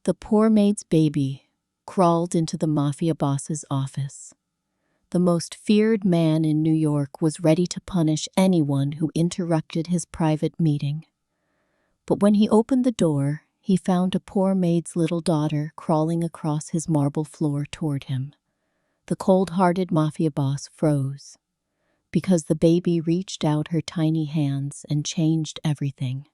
The poor maid's baby crawled into the Mafia boss's office. The most feared man in New York was ready to punish anyone who interrupted his private meeting. But when he opened the door, he found a poor maid's little daughter crawling across his marble floor toward him. The cold-hearted Mafia boss froze, because the baby reached out her tiny hands and changed everything.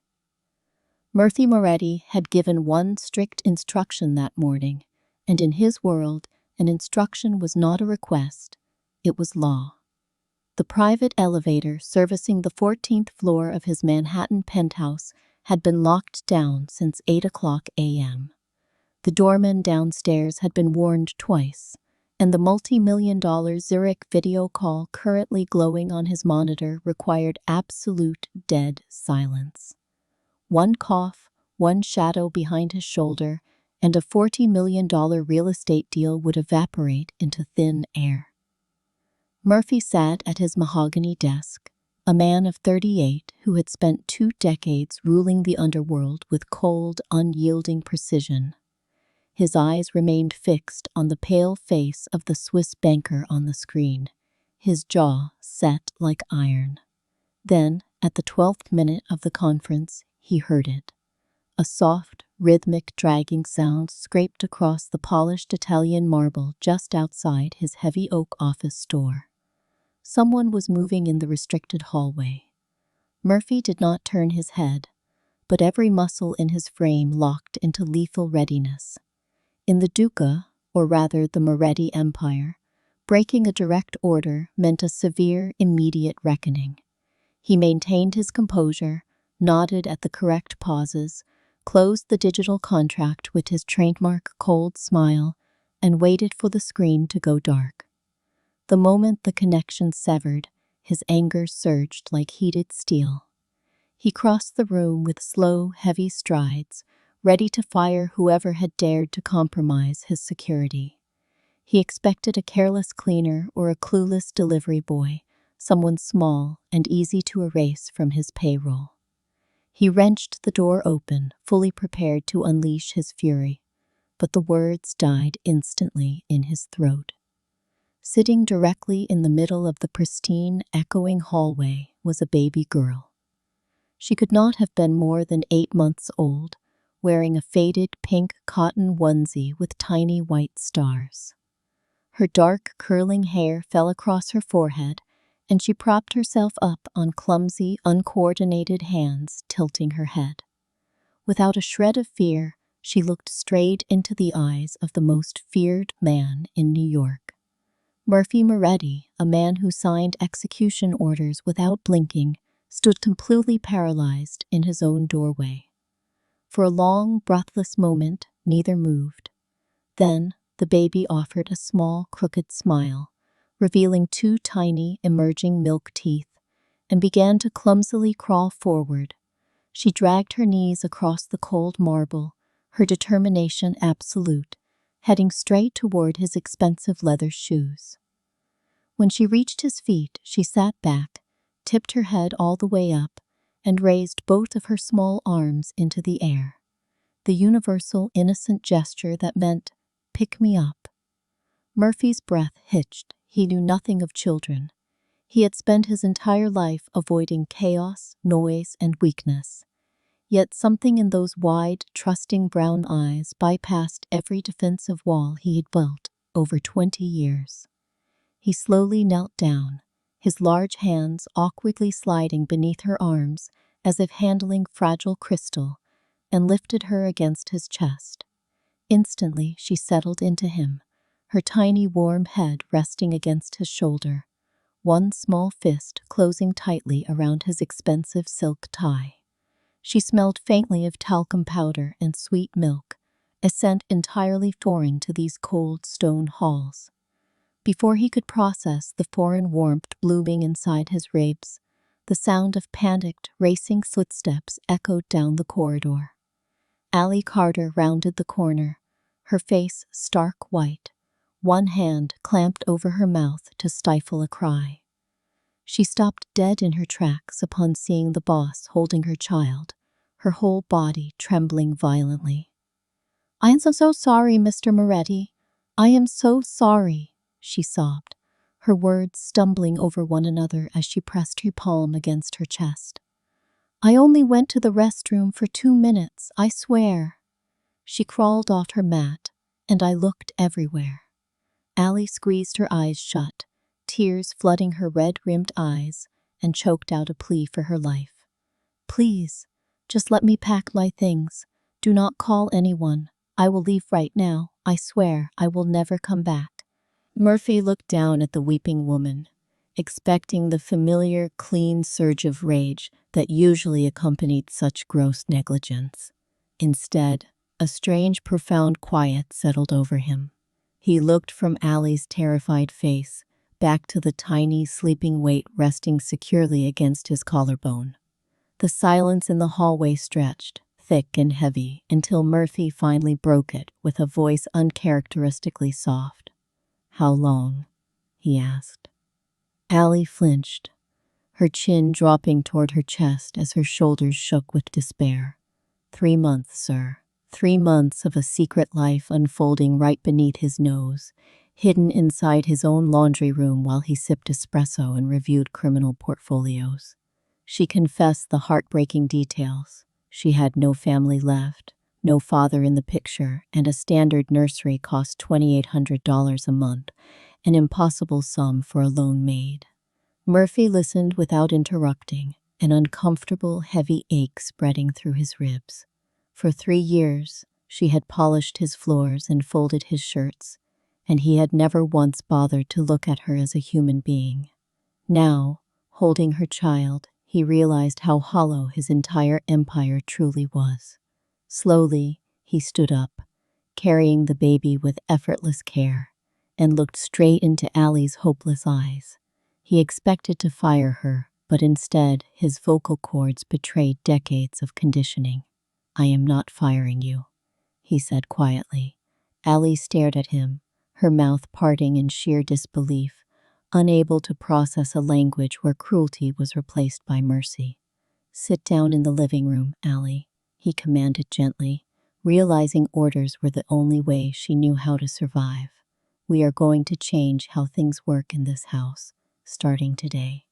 Murphy Moretti had given one strict instruction that morning, and in his world, an instruction was not a request, it was law. The private elevator servicing the 14th floor of his Manhattan penthouse had been locked down since 8 a.m. The doorman downstairs had been warned twice, and the multi-million-dollar Zurich video call currently glowing on his monitor required absolute dead silence. One cough, one shadow behind his shoulder, and a $40 million real estate deal would evaporate into thin air. Murphy sat at his mahogany desk, a man of 38 who had spent 2 decades ruling the underworld with cold, unyielding precision. His eyes remained fixed on the pale face of the Swiss banker on the screen, his jaw set like iron. Then, at the 12th minute of the conference, he heard it. A soft, rhythmic dragging sound scraped across the polished Italian marble just outside his heavy oak office door. Someone was moving in the restricted hallway. Murphy did not turn his head, but every muscle in his frame locked into lethal readiness. In the Duca, or rather the Moretti Empire, breaking a direct order meant a severe, immediate reckoning. He maintained his composure, nodded at the correct pauses, closed the digital contract with his trademark cold smile, and waited for the screen to go dark. The moment the connection severed, his anger surged like heated steel. He crossed the room with slow, heavy strides, ready to fire whoever had dared to compromise his security. He expected a careless cleaner or a clueless delivery boy, someone small and easy to erase from his payroll. He wrenched the door open, fully prepared to unleash his fury, but the words died instantly in his throat. Sitting directly in the middle of the pristine, echoing hallway was a baby girl. She could not have been more than 8 months old, wearing a faded pink cotton onesie with tiny white stars. Her dark, curling hair fell across her forehead, and she propped herself up on clumsy, uncoordinated hands, tilting her head. Without a shred of fear, she looked straight into the eyes of the most feared man in New York. Murphy Moretti, a man who signed execution orders without blinking, stood completely paralyzed in his own doorway. For a long, breathless moment, neither moved. Then, the baby offered a small, crooked smile, revealing 2 tiny, emerging milk teeth, and began to clumsily crawl forward. She dragged her knees across the cold marble, her determination absolute, heading straight toward his expensive leather shoes. When she reached his feet, she sat back, tipped her head all the way up, and raised both of her small arms into the air. The universal, innocent gesture that meant, "Pick me up." Murphy's breath hitched. He knew nothing of children. He had spent his entire life avoiding chaos, noise, and weakness. Yet something in those wide, trusting brown eyes bypassed every defensive wall he had built over 20 years. He slowly knelt down, his large hands awkwardly sliding beneath her arms as if handling fragile crystal, and lifted her against his chest. Instantly, she settled into him, her tiny warm head resting against his shoulder, one small fist closing tightly around his expensive silk tie. She smelled faintly of talcum powder and sweet milk, a scent entirely foreign to these cold stone halls. Before he could process the foreign warmth blooming inside his ribs, the sound of panicked, racing footsteps echoed down the corridor. Allie Carter rounded the corner, her face stark white, one hand clamped over her mouth to stifle a cry. She stopped dead in her tracks upon seeing the boss holding her child, her whole body trembling violently. I am so sorry, Mr. Moretti. I am so sorry, she sobbed, her words stumbling over one another as she pressed her palm against her chest. I only went to the restroom for 2 minutes, I swear. She crawled off her mat, and I looked everywhere. Allie squeezed her eyes shut, tears flooding her red-rimmed eyes, and choked out a plea for her life. Please, just let me pack my things. Do not call anyone. I will leave right now. I swear I will never come back. Murphy looked down at the weeping woman, expecting the familiar, clean surge of rage that usually accompanied such gross negligence. Instead, a strange, profound quiet settled over him. He looked from Allie's terrified face back to the tiny, sleeping weight resting securely against his collarbone. The silence in the hallway stretched, thick and heavy, until Murphy finally broke it with a voice uncharacteristically soft. How long? He asked. Allie flinched, her chin dropping toward her chest as her shoulders shook with despair. 3 months, sir. 3 months of a secret life unfolding right beneath his nose, hidden inside his own laundry room while he sipped espresso and reviewed criminal portfolios. She confessed the heartbreaking details. She had no family left, no father in the picture, and a standard nursery cost $2,800 a month, an impossible sum for a lone maid. Murphy listened without interrupting, an uncomfortable, heavy ache spreading through his ribs. For 3 years, she had polished his floors and folded his shirts, and he had never once bothered to look at her as a human being. Now, holding her child, he realized how hollow his entire empire truly was. Slowly, he stood up, carrying the baby with effortless care, and looked straight into Allie's hopeless eyes. He expected to fire her, but instead, his vocal cords betrayed decades of conditioning. I am not firing you, he said quietly. Allie stared at him, her mouth parting in sheer disbelief, unable to process a language where cruelty was replaced by mercy. Sit down in the living room, Allie, he commanded gently, realizing orders were the only way she knew how to survive. We are going to change how things work in this house, starting today.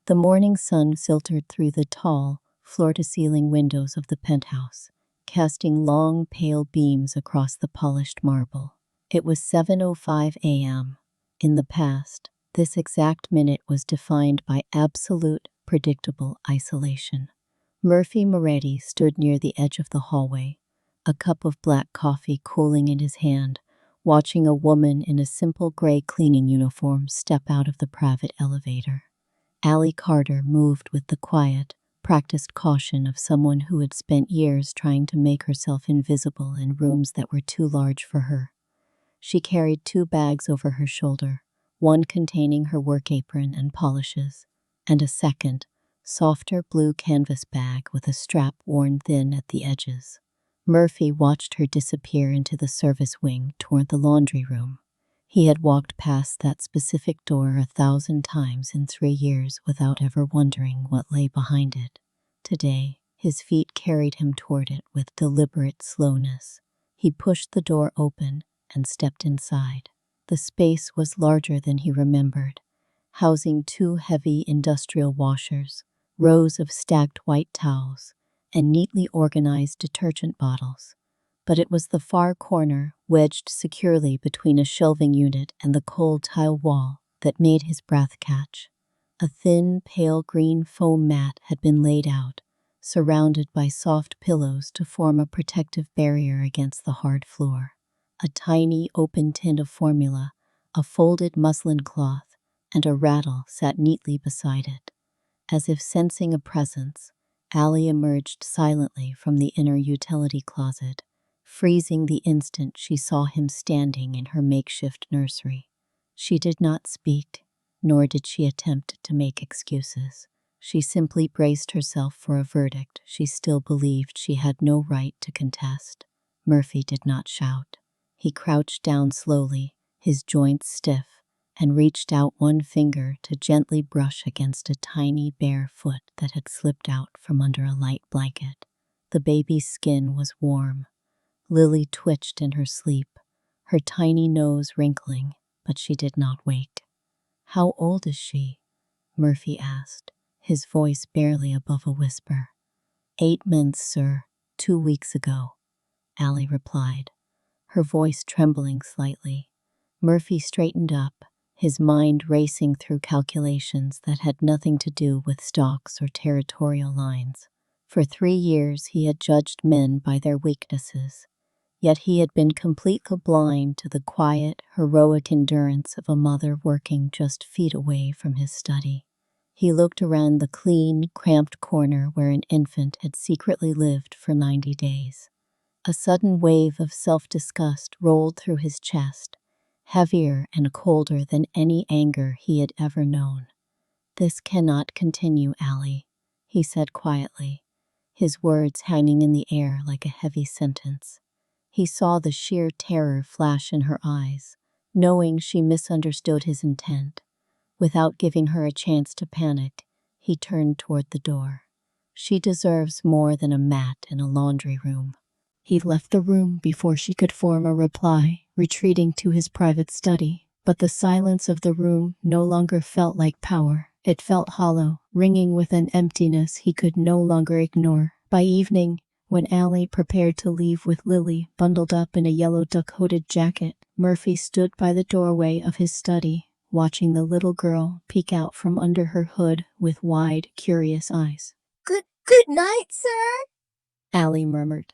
The morning sun filtered through the tall, floor-to-ceiling windows of the penthouse, casting long, pale beams across the polished marble. It was 7:05 a.m. In the past, this exact minute was defined by absolute, predictable isolation. Murphy Moretti stood near the edge of the hallway, a cup of black coffee cooling in his hand, watching a woman in a simple gray cleaning uniform step out of the private elevator. Allie Carter moved with the quiet, practiced caution of someone who had spent years trying to make herself invisible in rooms that were too large for her. She carried 2 bags over her shoulder, one containing her work apron and polishes, and a second, softer blue canvas bag with a strap worn thin at the edges. Murphy watched her disappear into the service wing toward the laundry room. He had walked past that specific door 1,000 times in 3 years without ever wondering what lay behind it. Today, his feet carried him toward it with deliberate slowness. He pushed the door open and stepped inside. The space was larger than he remembered, housing 2 heavy industrial washers, rows of stacked white towels, and neatly organized detergent bottles. But it was the far corner, wedged securely between a shelving unit and the cold tile wall, that made his breath catch. A thin, pale green foam mat had been laid out, surrounded by soft pillows to form a protective barrier against the hard floor. A tiny open tin of formula, a folded muslin cloth, and a rattle sat neatly beside it. As if sensing a presence, Allie emerged silently from the inner utility closet, freezing the instant she saw him standing in her makeshift nursery. She did not speak, nor did she attempt to make excuses. She simply braced herself for a verdict she still believed she had no right to contest. Murphy did not shout. He crouched down slowly, his joints stiff, and reached out one finger to gently brush against a tiny bare foot that had slipped out from under a light blanket. The baby's skin was warm, Lily twitched in her sleep, her tiny nose wrinkling, but she did not wake. "How old is she?" Murphy asked, his voice barely above a whisper. "8 months, sir. 2 weeks ago," Allie replied, her voice trembling slightly. Murphy straightened up, his mind racing through calculations that had nothing to do with stocks or territorial lines. For 3 years he had judged men by their weaknesses, yet he had been completely blind to the quiet, heroic endurance of a mother working just feet away from his study. He looked around the clean, cramped corner where an infant had secretly lived for 90 days. A sudden wave of self-disgust rolled through his chest, heavier and colder than any anger he had ever known. "This cannot continue, Allie," he said quietly, his words hanging in the air like a heavy sentence. He saw the sheer terror flash in her eyes, knowing she misunderstood his intent. Without giving her a chance to panic, he turned toward the door. "She deserves more than a mat in a laundry room." He left the room before she could form a reply, retreating to his private study. But the silence of the room no longer felt like power. It felt hollow, ringing with an emptiness he could no longer ignore. By evening, when Allie prepared to leave with Lily bundled up in a yellow duck-coated jacket, Murphy stood by the doorway of his study, watching the little girl peek out from under her hood with wide, curious eyes. Good night, sir," Allie murmured,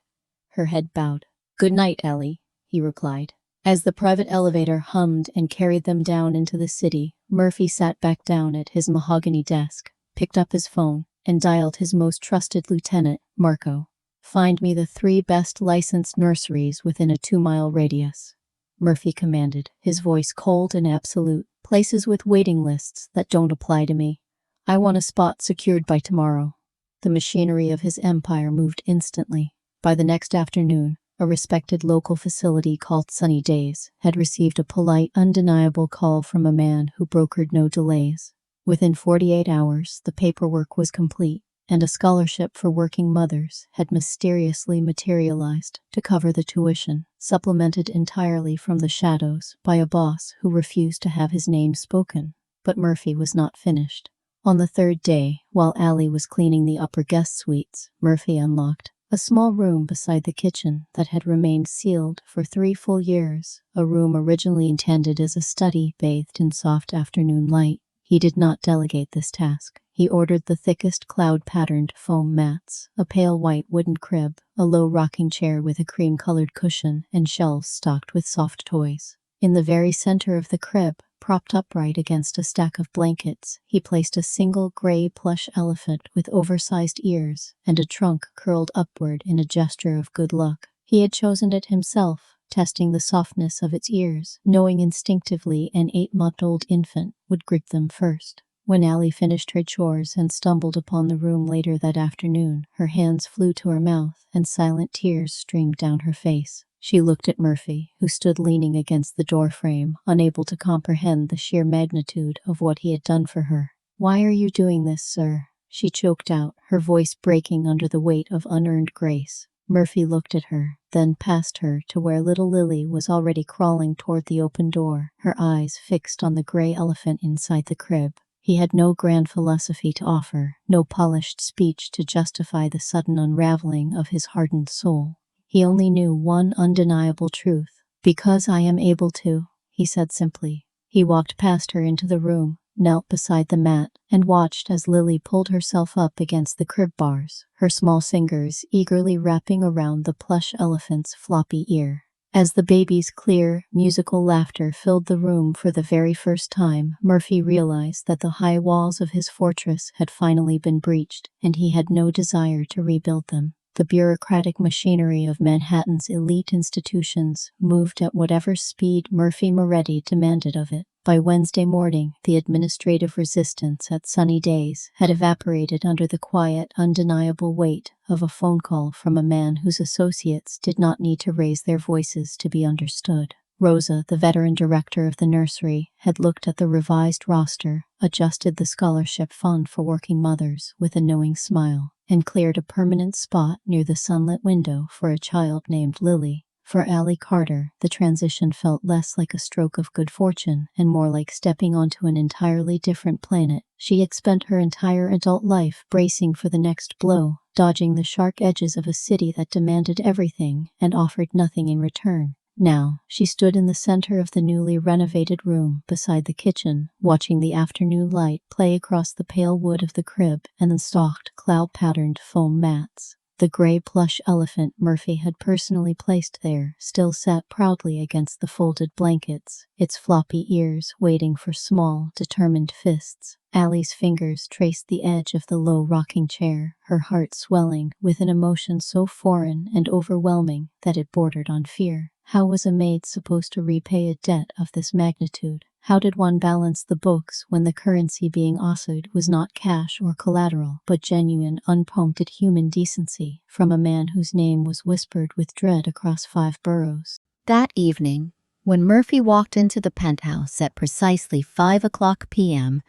her head bowed. "Good night, Allie," he replied. As the private elevator hummed and carried them down into the city, Murphy sat back down at his mahogany desk, picked up his phone, and dialed his most trusted lieutenant, Marco. "Find me the 3 best licensed nurseries within a 2-mile radius," Murphy commanded, his voice cold and absolute. "Places with waiting lists that don't apply to me. I want a spot secured by tomorrow." The machinery of his empire moved instantly. By the next afternoon, a respected local facility called Sunny Days had received a polite, undeniable call from a man who brokered no delays. Within 48 hours, the paperwork was complete, and a scholarship for working mothers had mysteriously materialized to cover the tuition, supplemented entirely from the shadows by a boss who refused to have his name spoken. But Murphy was not finished. On the 3rd day, while Allie was cleaning the upper guest suites, Murphy unlocked a small room beside the kitchen that had remained sealed for 3 full years, a room originally intended as a study bathed in soft afternoon light. He did not delegate this task. He ordered the thickest cloud-patterned foam mats, a pale white wooden crib, a low rocking chair with a cream-colored cushion, and shelves stocked with soft toys. In the very center of the crib, propped upright against a stack of blankets, he placed a single gray plush elephant with oversized ears and a trunk curled upward in a gesture of good luck. He had chosen it himself, testing the softness of its ears, knowing instinctively an 8-month-old infant would grip them first. When Allie finished her chores and stumbled upon the room later that afternoon, her hands flew to her mouth and silent tears streamed down her face. She looked at Murphy, who stood leaning against the doorframe, unable to comprehend the sheer magnitude of what he had done for her. "Why are you doing this, sir?" she choked out, her voice breaking under the weight of unearned grace. Murphy looked at her, then past her to where little Lily was already crawling toward the open door, her eyes fixed on the gray elephant inside the crib. He had no grand philosophy to offer, no polished speech to justify the sudden unraveling of his hardened soul. He only knew one undeniable truth. "Because I am able to," he said simply. He walked past her into the room, knelt beside the mat, and watched as Lily pulled herself up against the crib bars, her small fingers eagerly wrapping around the plush elephant's floppy ear. As the baby's clear, musical laughter filled the room for the very first time, Murphy realized that the high walls of his fortress had finally been breached, and he had no desire to rebuild them. The bureaucratic machinery of Manhattan's elite institutions moved at whatever speed Murphy Moretti demanded of it. By Wednesday morning, the administrative resistance at Sunny Days had evaporated under the quiet, undeniable weight of a phone call from a man whose associates did not need to raise their voices to be understood. Rosa, the veteran director of the nursery, had looked at the revised roster, adjusted the scholarship fund for working mothers with a knowing smile, and cleared a permanent spot near the sunlit window for a child named Lily. For Allie Carter, the transition felt less like a stroke of good fortune and more like stepping onto an entirely different planet. She had spent her entire adult life bracing for the next blow, dodging the sharp edges of a city that demanded everything and offered nothing in return. Now, she stood in the center of the newly renovated room beside the kitchen, watching the afternoon light play across the pale wood of the crib and the soft, cloud-patterned foam mats. The gray plush elephant Murphy had personally placed there still sat proudly against the folded blankets, its floppy ears waiting for small, determined fists. Allie's fingers traced the edge of the low rocking chair, her heart swelling with an emotion so foreign and overwhelming that it bordered on fear. How was a maid supposed to repay a debt of this magnitude? How did one balance the books when the currency being offered was not cash or collateral, but genuine, unprompted human decency from a man whose name was whispered with dread across 5 boroughs? That evening, when Murphy walked into the penthouse at precisely 5 p.m.,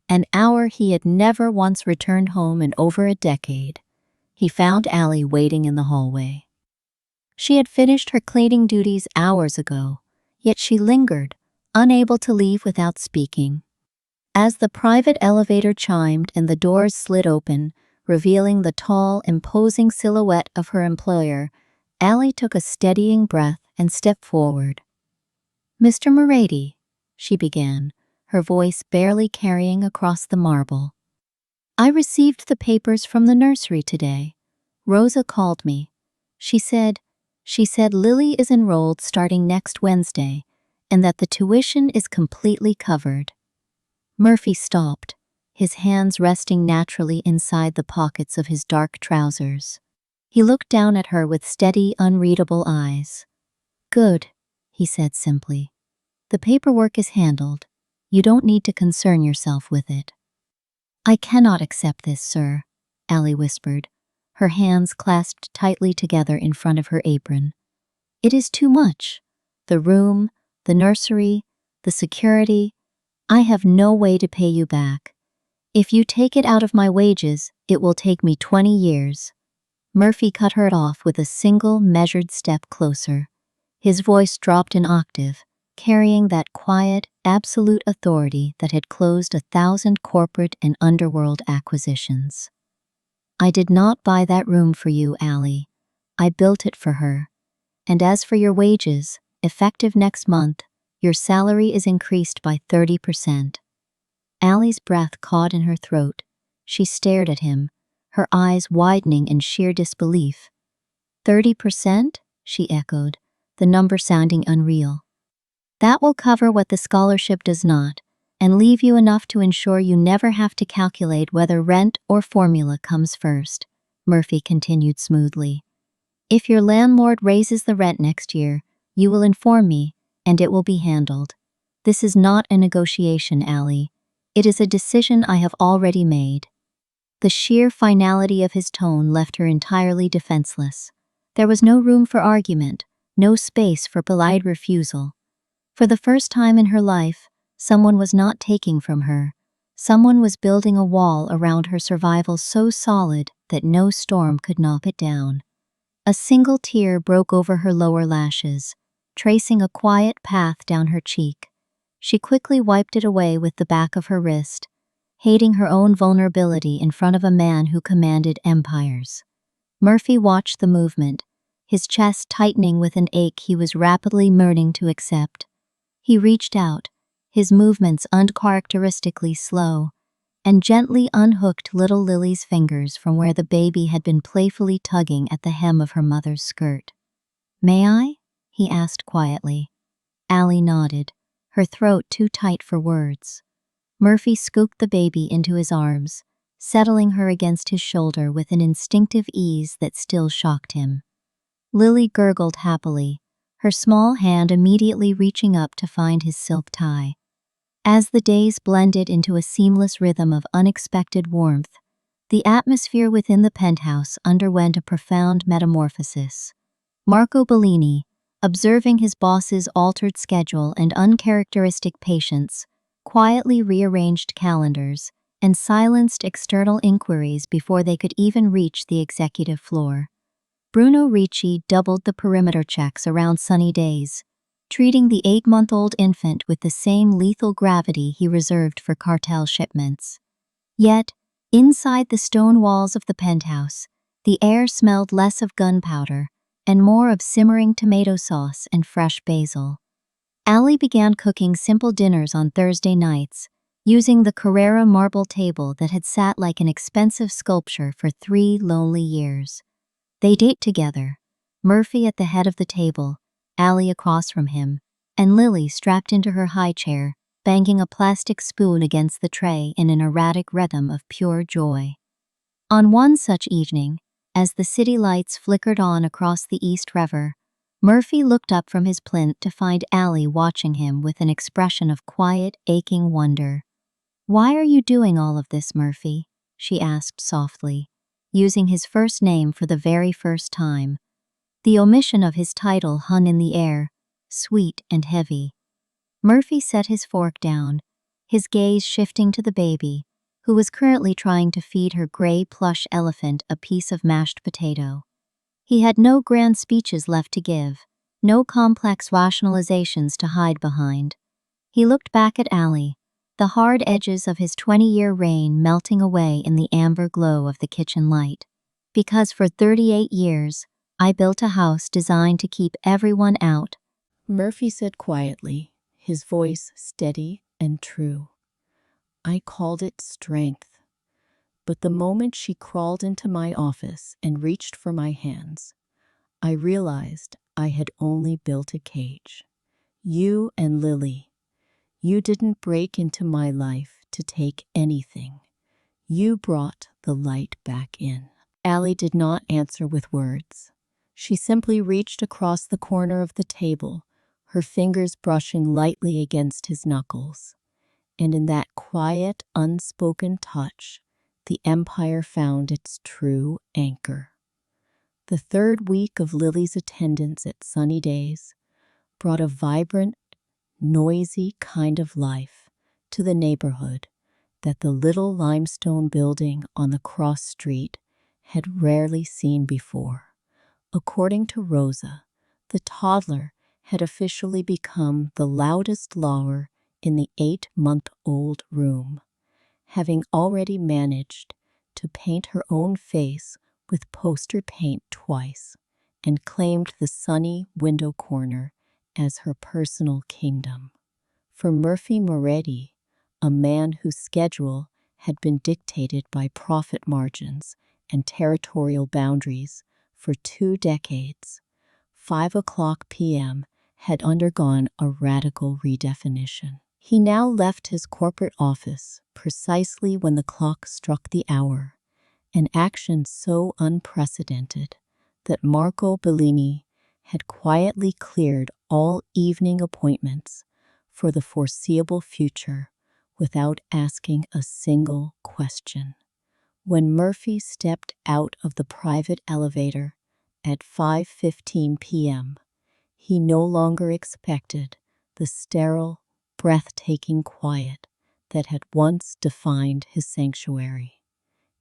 an hour he had never once returned home in over a decade, he found Allie waiting in the hallway. She had finished her cleaning duties hours ago, yet she lingered, unable to leave without speaking. As the private elevator chimed and the doors slid open, revealing the tall, imposing silhouette of her employer, Allie took a steadying breath and stepped forward. "Mr. Maid," she began, her voice barely carrying across the marble. "I received the papers from the nursery today. Rosa called me. She said Lily is enrolled starting next Wednesday, and that the tuition is completely covered." Murphy stopped, his hands resting naturally inside the pockets of his dark trousers. He looked down at her with steady, unreadable eyes. "Good," he said simply. "The paperwork is handled. You don't need to concern yourself with it." "I cannot accept this, sir," Allie whispered, her hands clasped tightly together in front of her apron. "It is too much. The room, the nursery, the security. I have no way to pay you back. If you take it out of my wages, it will take me 20 years. Murphy cut her off with a single measured step closer. His voice dropped an octave, carrying that quiet, absolute authority that had closed 1,000 corporate and underworld acquisitions. "I did not buy that room for you, Allie. I built it for her. And as for your wages, effective next month, your salary is increased by 30%. Allie's breath caught in her throat. She stared at him, her eyes widening in sheer disbelief. 30%? She echoed, the number sounding unreal. "That will cover what the scholarship does not, and leave you enough to ensure you never have to calculate whether rent or formula comes first," Murphy continued smoothly. "If your landlord raises the rent next year, you will inform me, and it will be handled. This is not a negotiation, Allie. It is a decision I have already made." The sheer finality of his tone left her entirely defenseless. There was no room for argument, no space for polite refusal. For the first time in her life, someone was not taking from her. Someone was building a wall around her survival so solid that no storm could knock it down. A single tear broke over her lower lashes, tracing a quiet path down her cheek. She quickly wiped it away with the back of her wrist, hating her own vulnerability in front of a man who commanded empires. Murphy watched the movement, his chest tightening with an ache he was rapidly learning to accept. He reached out, his movements uncharacteristically slow, and gently unhooked little Lily's fingers from where the baby had been playfully tugging at the hem of her mother's skirt. "May I?" he asked quietly. Allie nodded, her throat too tight for words. Murphy scooped the baby into his arms, settling her against his shoulder with an instinctive ease that still shocked him. Lily gurgled happily, her small hand immediately reaching up to find his silk tie. As the days blended into a seamless rhythm of unexpected warmth, the atmosphere within the penthouse underwent a profound metamorphosis. Marco Bellini, observing his boss's altered schedule and uncharacteristic patience, quietly rearranged calendars, and silenced external inquiries before they could even reach the executive floor. Bruno Ricci doubled the perimeter checks around sunny days, treating the 8-month-old infant with the same lethal gravity he reserved for cartel shipments. Yet, inside the stone walls of the penthouse, the air smelled less of gunpowder and more of simmering tomato sauce and fresh basil. Allie began cooking simple dinners on Thursday nights, using the Carrara marble table that had sat like an expensive sculpture for 3 lonely years. They ate together, Murphy at the head of the table, Allie across from him, and Lily strapped into her high chair, banging a plastic spoon against the tray in an erratic rhythm of pure joy. On one such evening, as the city lights flickered on across the East River, Murphy looked up from his plinth to find Allie watching him with an expression of quiet, aching wonder. "Why are you doing all of this, Murphy?" she asked softly, using his first name for the very first time. The omission of his title hung in the air, sweet and heavy. Murphy set his fork down, his gaze shifting to the baby, who was currently trying to feed her gray plush elephant a piece of mashed potato. He had no grand speeches left to give, no complex rationalizations to hide behind. He looked back at Allie, the hard edges of his 20-year reign melting away in the amber glow of the kitchen light. "Because for 38 years, I built a house designed to keep everyone out," Murphy said quietly, his voice steady and true. "I called it strength. But the moment she crawled into my office and reached for my hands, I realized I had only built a cage. You and Lily, you didn't break into my life to take anything. You brought the light back in." Allie did not answer with words. She simply reached across the corner of the table, her fingers brushing lightly against his knuckles. And in that quiet, unspoken touch, the empire found its true anchor. The third week of Lily's attendance at Sunny Days brought a vibrant, noisy kind of life to the neighborhood that the little limestone building on the cross street had rarely seen before. According to Rosa, the toddler had officially become the loudest lawer in the 8-month-old room, having already managed to paint her own face with poster paint twice and claimed the sunny window corner as her personal kingdom. For Murphy Moretti, a man whose schedule had been dictated by profit margins and territorial boundaries for 2 decades, 5 p.m. had undergone a radical redefinition. He now left his corporate office precisely when the clock struck the hour, an action so unprecedented that Marco Bellini had quietly cleared all evening appointments for the foreseeable future without asking a single question. When Murphy stepped out of the private elevator at 5:15 p.m., he no longer expected the sterile, breathtaking quiet that had once defined his sanctuary.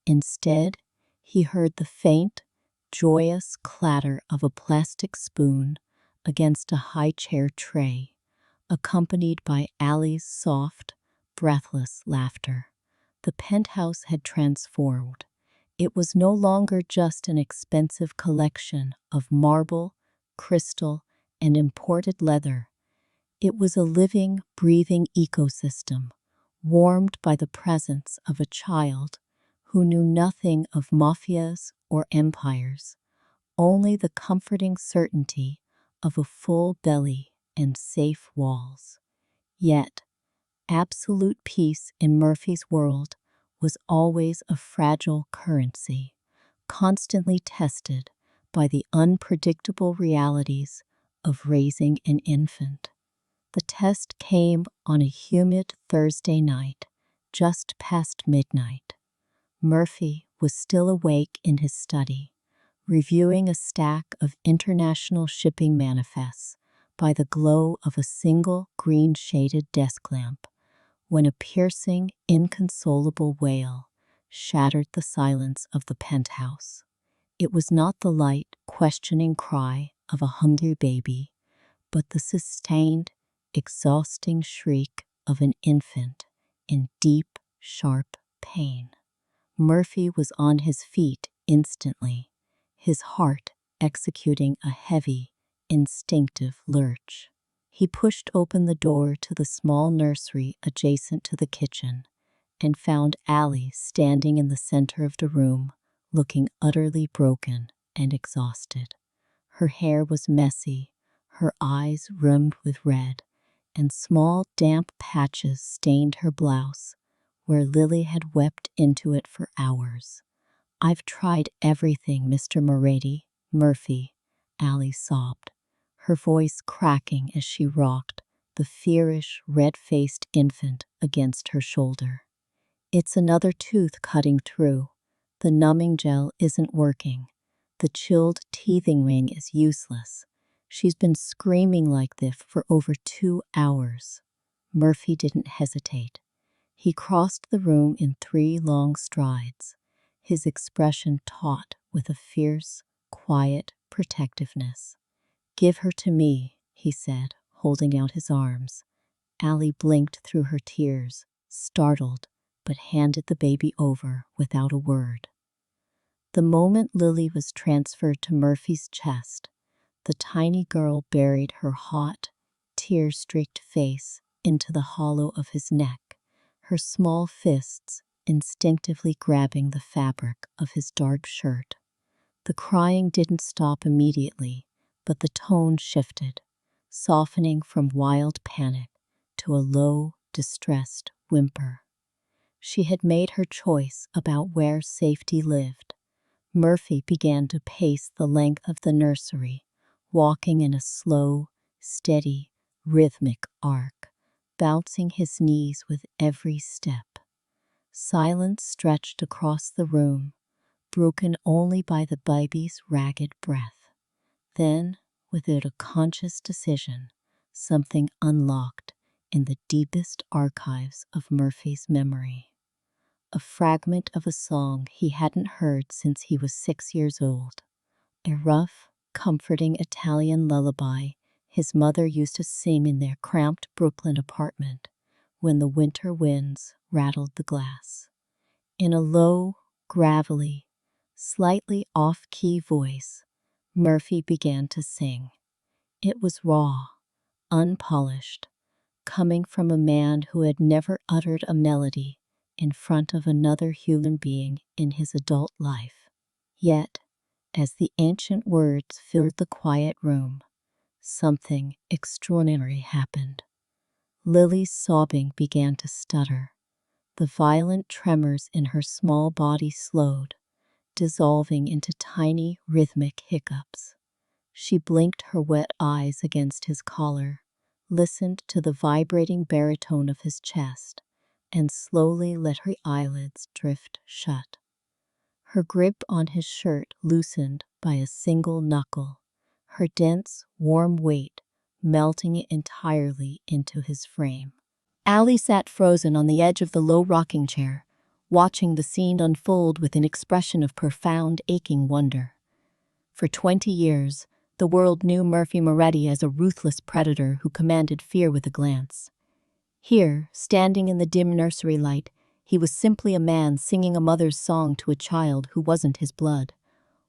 Instead, he heard the faint, joyous clatter of a plastic spoon against a high-chair tray, accompanied by Allie's soft, breathless laughter. The penthouse had transformed. It was no longer just an expensive collection of marble, crystal, and imported leather. It was a living, breathing ecosystem, warmed by the presence of a child who knew nothing of mafias or empires, only the comforting certainty of a full belly and safe walls. Yet, absolute peace in Murphy's world was always a fragile currency, constantly tested by the unpredictable realities of raising an infant. The test came on a humid Thursday night, just past midnight. Murphy was still awake in his study, reviewing a stack of international shipping manifests by the glow of a single green-shaded desk lamp, when a piercing, inconsolable wail shattered the silence of the penthouse. It was not the light, questioning cry of a hungry baby, but the sustained, exhausting shriek of an infant in deep, sharp pain. Murphy was on his feet instantly, his heart executing a heavy, instinctive lurch. He pushed open the door to the small nursery adjacent to the kitchen and found Allie standing in the center of the room, looking utterly broken and exhausted. Her hair was messy, her eyes rimmed with red, and small damp patches stained her blouse, where Lily had wept into it for hours. "I've tried everything, Mr. Murphy," Allie sobbed, her voice cracking as she rocked the feverish, red-faced infant against her shoulder. "It's another tooth cutting through. The numbing gel isn't working. The chilled teething ring is useless. She's been screaming like this for over 2 hours." Murphy didn't hesitate. He crossed the room in 3 long strides, his expression taut with a fierce, quiet protectiveness. "Give her to me," he said, holding out his arms. Allie blinked through her tears, startled, but handed the baby over without a word. The moment Lily was transferred to Murphy's chest, the tiny girl buried her hot, tear-streaked face into the hollow of his neck, her small fists instinctively grabbing the fabric of his dark shirt. The crying didn't stop immediately, but the tone shifted, softening from wild panic to a low, distressed whimper. She had made her choice about where safety lived. Murphy began to pace the length of the nursery, walking in a slow, steady, rhythmic arc, bouncing his knees with every step. Silence stretched across the room, broken only by the baby's ragged breath. Then, without a conscious decision, something unlocked in the deepest archives of Murphy's memory. A fragment of a song he hadn't heard since he was 6 years old. A rough, comforting Italian lullaby his mother used to sing in their cramped Brooklyn apartment when the winter winds rattled the glass. In a low, gravelly, slightly off-key voice, Murphy began to sing. It was raw, unpolished, coming from a man who had never uttered a melody in front of another human being in his adult life. Yet, as the ancient words filled the quiet room, something extraordinary happened. Lily's sobbing began to stutter. The violent tremors in her small body slowed, dissolving into tiny rhythmic hiccups. She blinked her wet eyes against his collar, listened to the vibrating baritone of his chest, and slowly let her eyelids drift shut. Her grip on his shirt loosened by a single knuckle, her dense, warm weight melting it entirely into his frame. Allie sat frozen on the edge of the low rocking chair, watching the scene unfold with an expression of profound, aching wonder. For 20 years, the world knew Murphy Moretti as a ruthless predator who commanded fear with a glance. Here, standing in the dim nursery light, he was simply a man singing a mother's song to a child who wasn't his blood,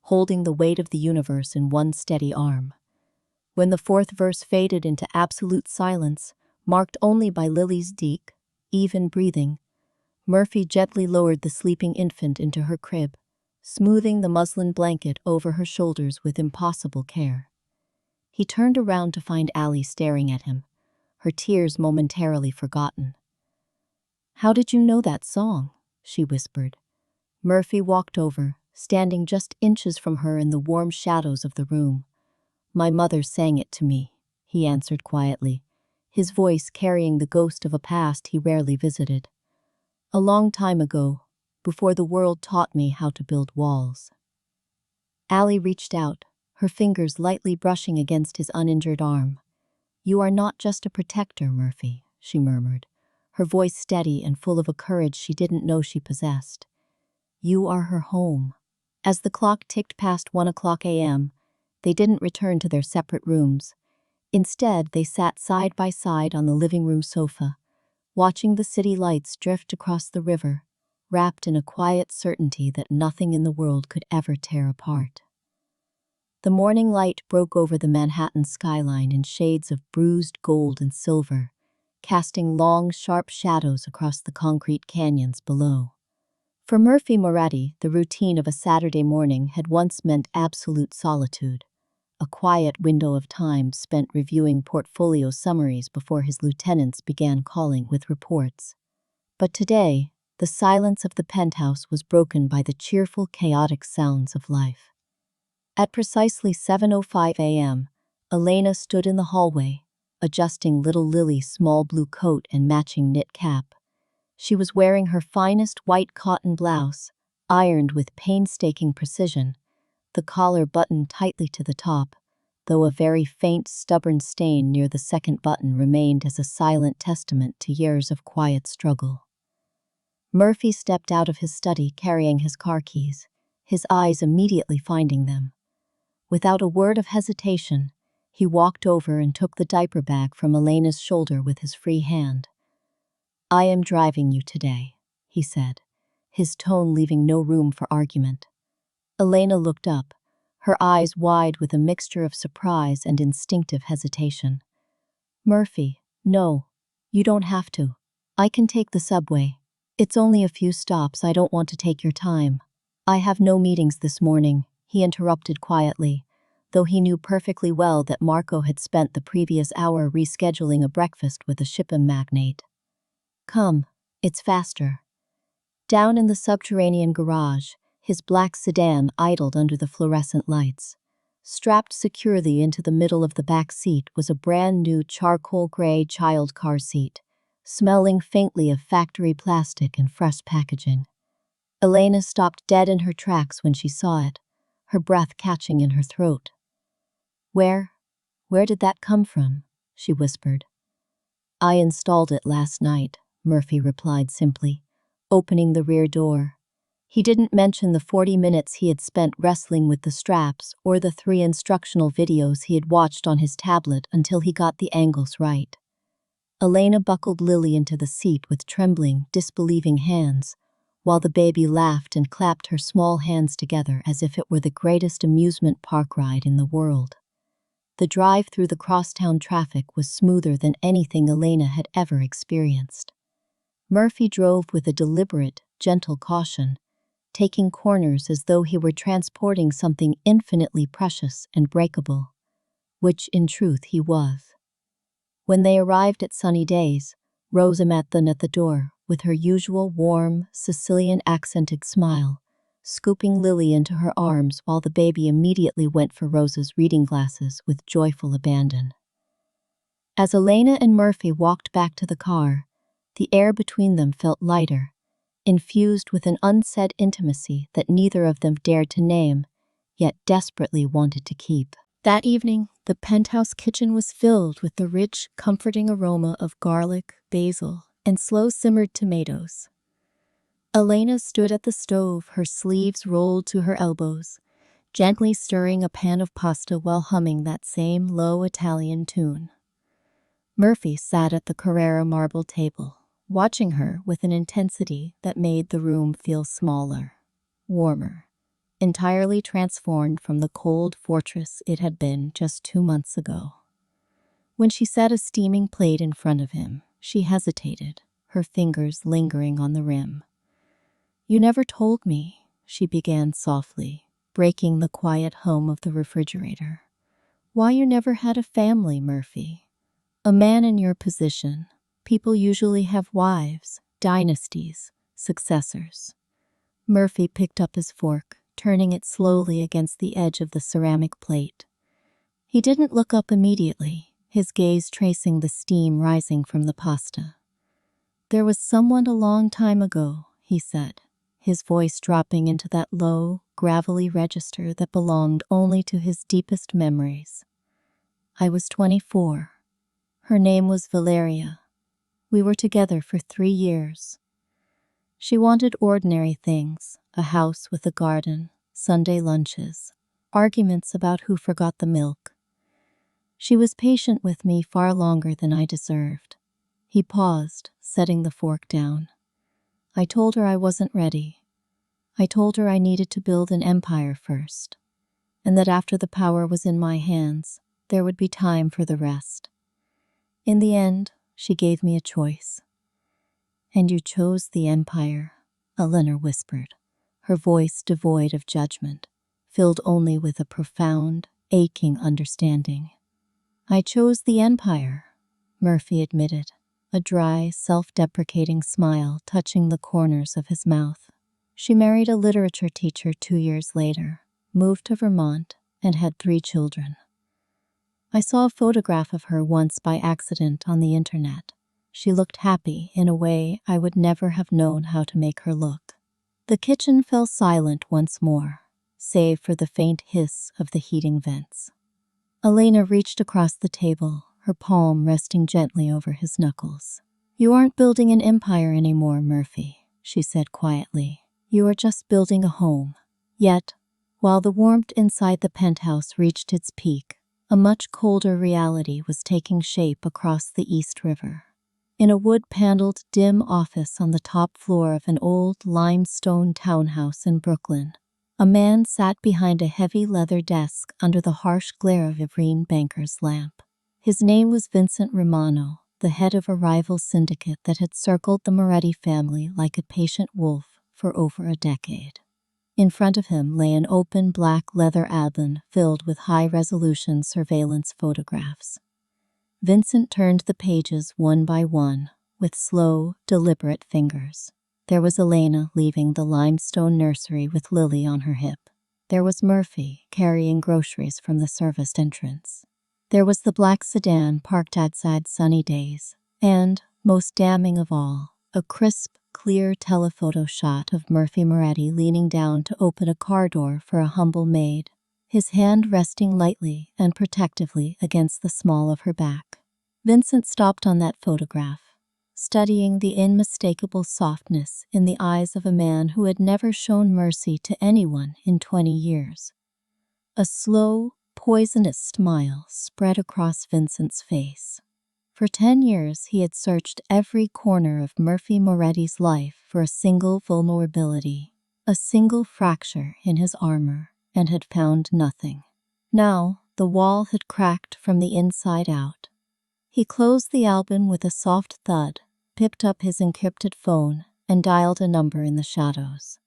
holding the weight of the universe in one steady arm. When the fourth verse faded into absolute silence, marked only by Lily's deep, even breathing, Murphy gently lowered the sleeping infant into her crib, smoothing the muslin blanket over her shoulders with impossible care. He turned around to find Allie staring at him, her tears momentarily forgotten. "How did you know that song?" she whispered. Murphy walked over, standing just inches from her in the warm shadows of the room. "My mother sang it to me," he answered quietly, his voice carrying the ghost of a past he rarely visited. "A long time ago, before the world taught me how to build walls." Allie reached out, her fingers lightly brushing against his uninjured arm. "You are not just a protector, Murphy," she murmured, her voice steady and full of a courage she didn't know she possessed. "You are her home." As the clock ticked past 1 a.m., they didn't return to their separate rooms. Instead, they sat side by side on the living room sofa, watching the city lights drift across the river, wrapped in a quiet certainty that nothing in the world could ever tear apart. The morning light broke over the Manhattan skyline in shades of bruised gold and silver, casting long, sharp shadows across the concrete canyons below. For Murphy Moretti, the routine of a Saturday morning had once meant absolute solitude, a quiet window of time spent reviewing portfolio summaries before his lieutenants began calling with reports. But today, the silence of the penthouse was broken by the cheerful, chaotic sounds of life. At precisely 7:05 a.m., Elena stood in the hallway, adjusting little Lily's small blue coat and matching knit cap. She was wearing her finest white cotton blouse, ironed with painstaking precision, the collar buttoned tightly to the top, though a very faint, stubborn stain near the second button remained as a silent testament to years of quiet struggle. Murphy stepped out of his study carrying his car keys, his eyes immediately finding them. Without a word of hesitation, he walked over and took the diaper bag from Elena's shoulder with his free hand. "I am driving you today," he said, his tone leaving no room for argument. Elena looked up, her eyes wide with a mixture of surprise and instinctive hesitation. "Murphy, no, you don't have to. I can take the subway. It's only a few stops. I don't want to take your time." "I have no meetings this morning," he interrupted quietly, though he knew perfectly well that Marco had spent the previous hour rescheduling a breakfast with a shipping magnate. "Come, it's faster." Down in the subterranean garage, his black sedan idled under the fluorescent lights. Strapped securely into the middle of the back seat was a brand new charcoal gray child car seat, smelling faintly of factory plastic and fresh packaging. Elena stopped dead in her tracks when she saw it, her breath catching in her throat. Where did that come from?" she whispered. "I installed it last night," Murphy replied simply, opening the rear door. He didn't mention the 40 minutes he had spent wrestling with the straps or the 3 instructional videos he had watched on his tablet until he got the angles right. Elena buckled Lily into the seat with trembling, disbelieving hands, while the baby laughed and clapped her small hands together as if it were the greatest amusement park ride in the world. The drive through the crosstown traffic was smoother than anything Elena had ever experienced. Murphy drove with a deliberate, gentle caution, taking corners as though he were transporting something infinitely precious and breakable, which in truth he was. When they arrived at Sunny Days, Rosa met them at the door with her usual warm, Sicilian-accented smile, scooping Lily into her arms while the baby immediately went for Rosa's reading glasses with joyful abandon. As Elena and Murphy walked back to the car, the air between them felt lighter, infused with an unsaid intimacy that neither of them dared to name, yet desperately wanted to keep. That evening, the penthouse kitchen was filled with the rich, comforting aroma of garlic, basil, and slow-simmered tomatoes. Elena stood at the stove, her sleeves rolled to her elbows, gently stirring a pan of pasta while humming that same low Italian tune. Murphy sat at the Carrara marble table, watching her with an intensity that made the room feel smaller, warmer, entirely transformed from the cold fortress it had been just 2 months ago. When she set a steaming plate in front of him, she hesitated, her fingers lingering on the rim. "You never told me," she began softly, breaking the quiet hum of the refrigerator. "Why you never had a family, Murphy? A man in your position. People usually have wives, dynasties, successors." Murphy picked up his fork, turning it slowly against the edge of the ceramic plate. He didn't look up immediately, his gaze tracing the steam rising from the pasta. "There was someone a long time ago," he said, his voice dropping into that low, gravelly register that belonged only to his deepest memories. I was 24. Her name was Valeria. We were together for 3 years. She wanted ordinary things, a house with a garden, Sunday lunches, arguments about who forgot the milk. She was patient with me far longer than I deserved. He paused, setting the fork down. I told her I wasn't ready. I told her I needed to build an empire first, and that after the power was in my hands, there would be time for the rest. In the end, she gave me a choice. "And you chose the empire," Eleanor whispered, her voice devoid of judgment, filled only with a profound, aching understanding. "I chose the empire," Murphy admitted, a dry, self-deprecating smile touching the corners of his mouth. She married a literature teacher 2 years later, moved to Vermont, and had 3 children. I saw a photograph of her once by accident on the internet. She looked happy in a way I would never have known how to make her look. The kitchen fell silent once more, save for the faint hiss of the heating vents. Elena reached across the table, her palm resting gently over his knuckles. "You aren't building an empire anymore, Murphy," she said quietly. "You are just building a home." Yet, while the warmth inside the penthouse reached its peak, a much colder reality was taking shape across the East River. In a wood-paneled, dim office on the top floor of an old limestone townhouse in Brooklyn, a man sat behind a heavy leather desk under the harsh glare of a green banker's lamp. His name was Vincent Romano, the head of a rival syndicate that had circled the Moretti family like a patient wolf for over a decade. In front of him lay an open black leather album filled with high-resolution surveillance photographs. Vincent turned the pages one by one, with slow, deliberate fingers. There was Elena leaving the limestone nursery with Lily on her hip. There was Murphy carrying groceries from the serviced entrance. There was the black sedan parked outside Sunny Days. And, most damning of all, a crisp, clear telephoto shot of Murphy Moretti leaning down to open a car door for a humble maid, his hand resting lightly and protectively against the small of her back. Vincent stopped on that photograph, studying the unmistakable softness in the eyes of a man who had never shown mercy to anyone in 20 years. A slow, poisonous smile spread across Vincent's face. For 10 years, he had searched every corner of Murphy Moretti's life for a single vulnerability, a single fracture in his armor, and had found nothing. Now, the wall had cracked from the inside out. He closed the album with a soft thud, picked up his encrypted phone, and dialed a number in the shadows.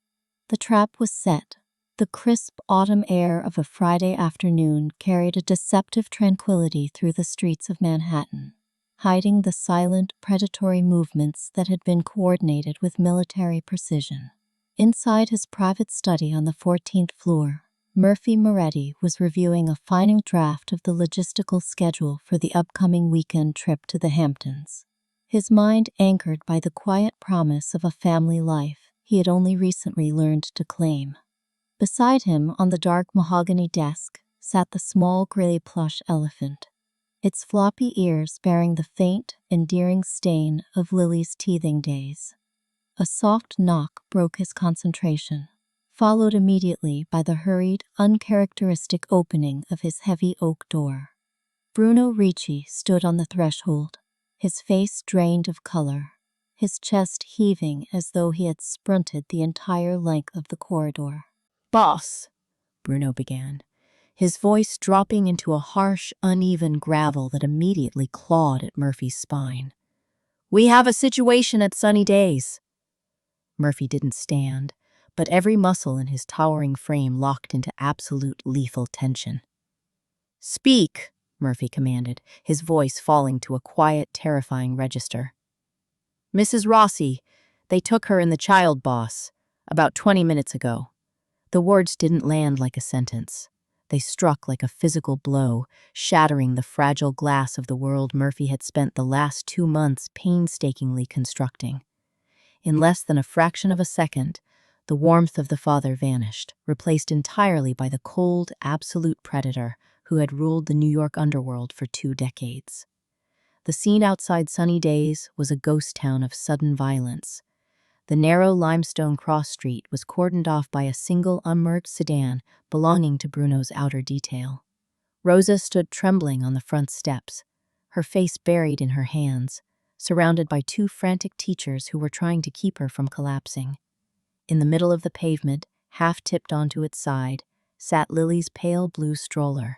The trap was set. The crisp autumn air of a Friday afternoon carried a deceptive tranquility through the streets of Manhattan, hiding the silent, predatory movements that had been coordinated with military precision. Inside his private study on the 14th floor, Murphy Moretti was reviewing a final draft of the logistical schedule for the upcoming weekend trip to the Hamptons. His mind anchored by the quiet promise of a family life he had only recently learned to claim. Beside him, on the dark mahogany desk, sat the small gray plush elephant, its floppy ears bearing the faint, endearing stain of Lily's teething days. A soft knock broke his concentration, followed immediately by the hurried, uncharacteristic opening of his heavy oak door. Bruno Ricci stood on the threshold, his face drained of color, his chest heaving as though he had sprinted the entire length of the corridor. "Boss," Bruno began, his voice dropping into a harsh, uneven gravel that immediately clawed at Murphy's spine. "We have a situation at Sunny Days." Murphy didn't stand, but every muscle in his towering frame locked into absolute lethal tension. "Speak," Murphy commanded, his voice falling to a quiet, terrifying register. "Mrs. Rossi, they took her in the child, boss, about 20 minutes ago." The words didn't land like a sentence. They struck like a physical blow, shattering the fragile glass of the world Murphy had spent the last 2 months painstakingly constructing. In less than a fraction of a second, The warmth of the father vanished, replaced entirely by the cold, absolute predator who had ruled the New York underworld for 2 decades. The scene outside Sunny Days was a ghost town of sudden violence. The narrow limestone cross street was cordoned off by a single unmarked sedan belonging to Bruno's outer detail. Rosa stood trembling on the front steps, her face buried in her hands, surrounded by 2 frantic teachers who were trying to keep her from collapsing. In the middle of the pavement, half tipped onto its side, sat Lily's pale blue stroller.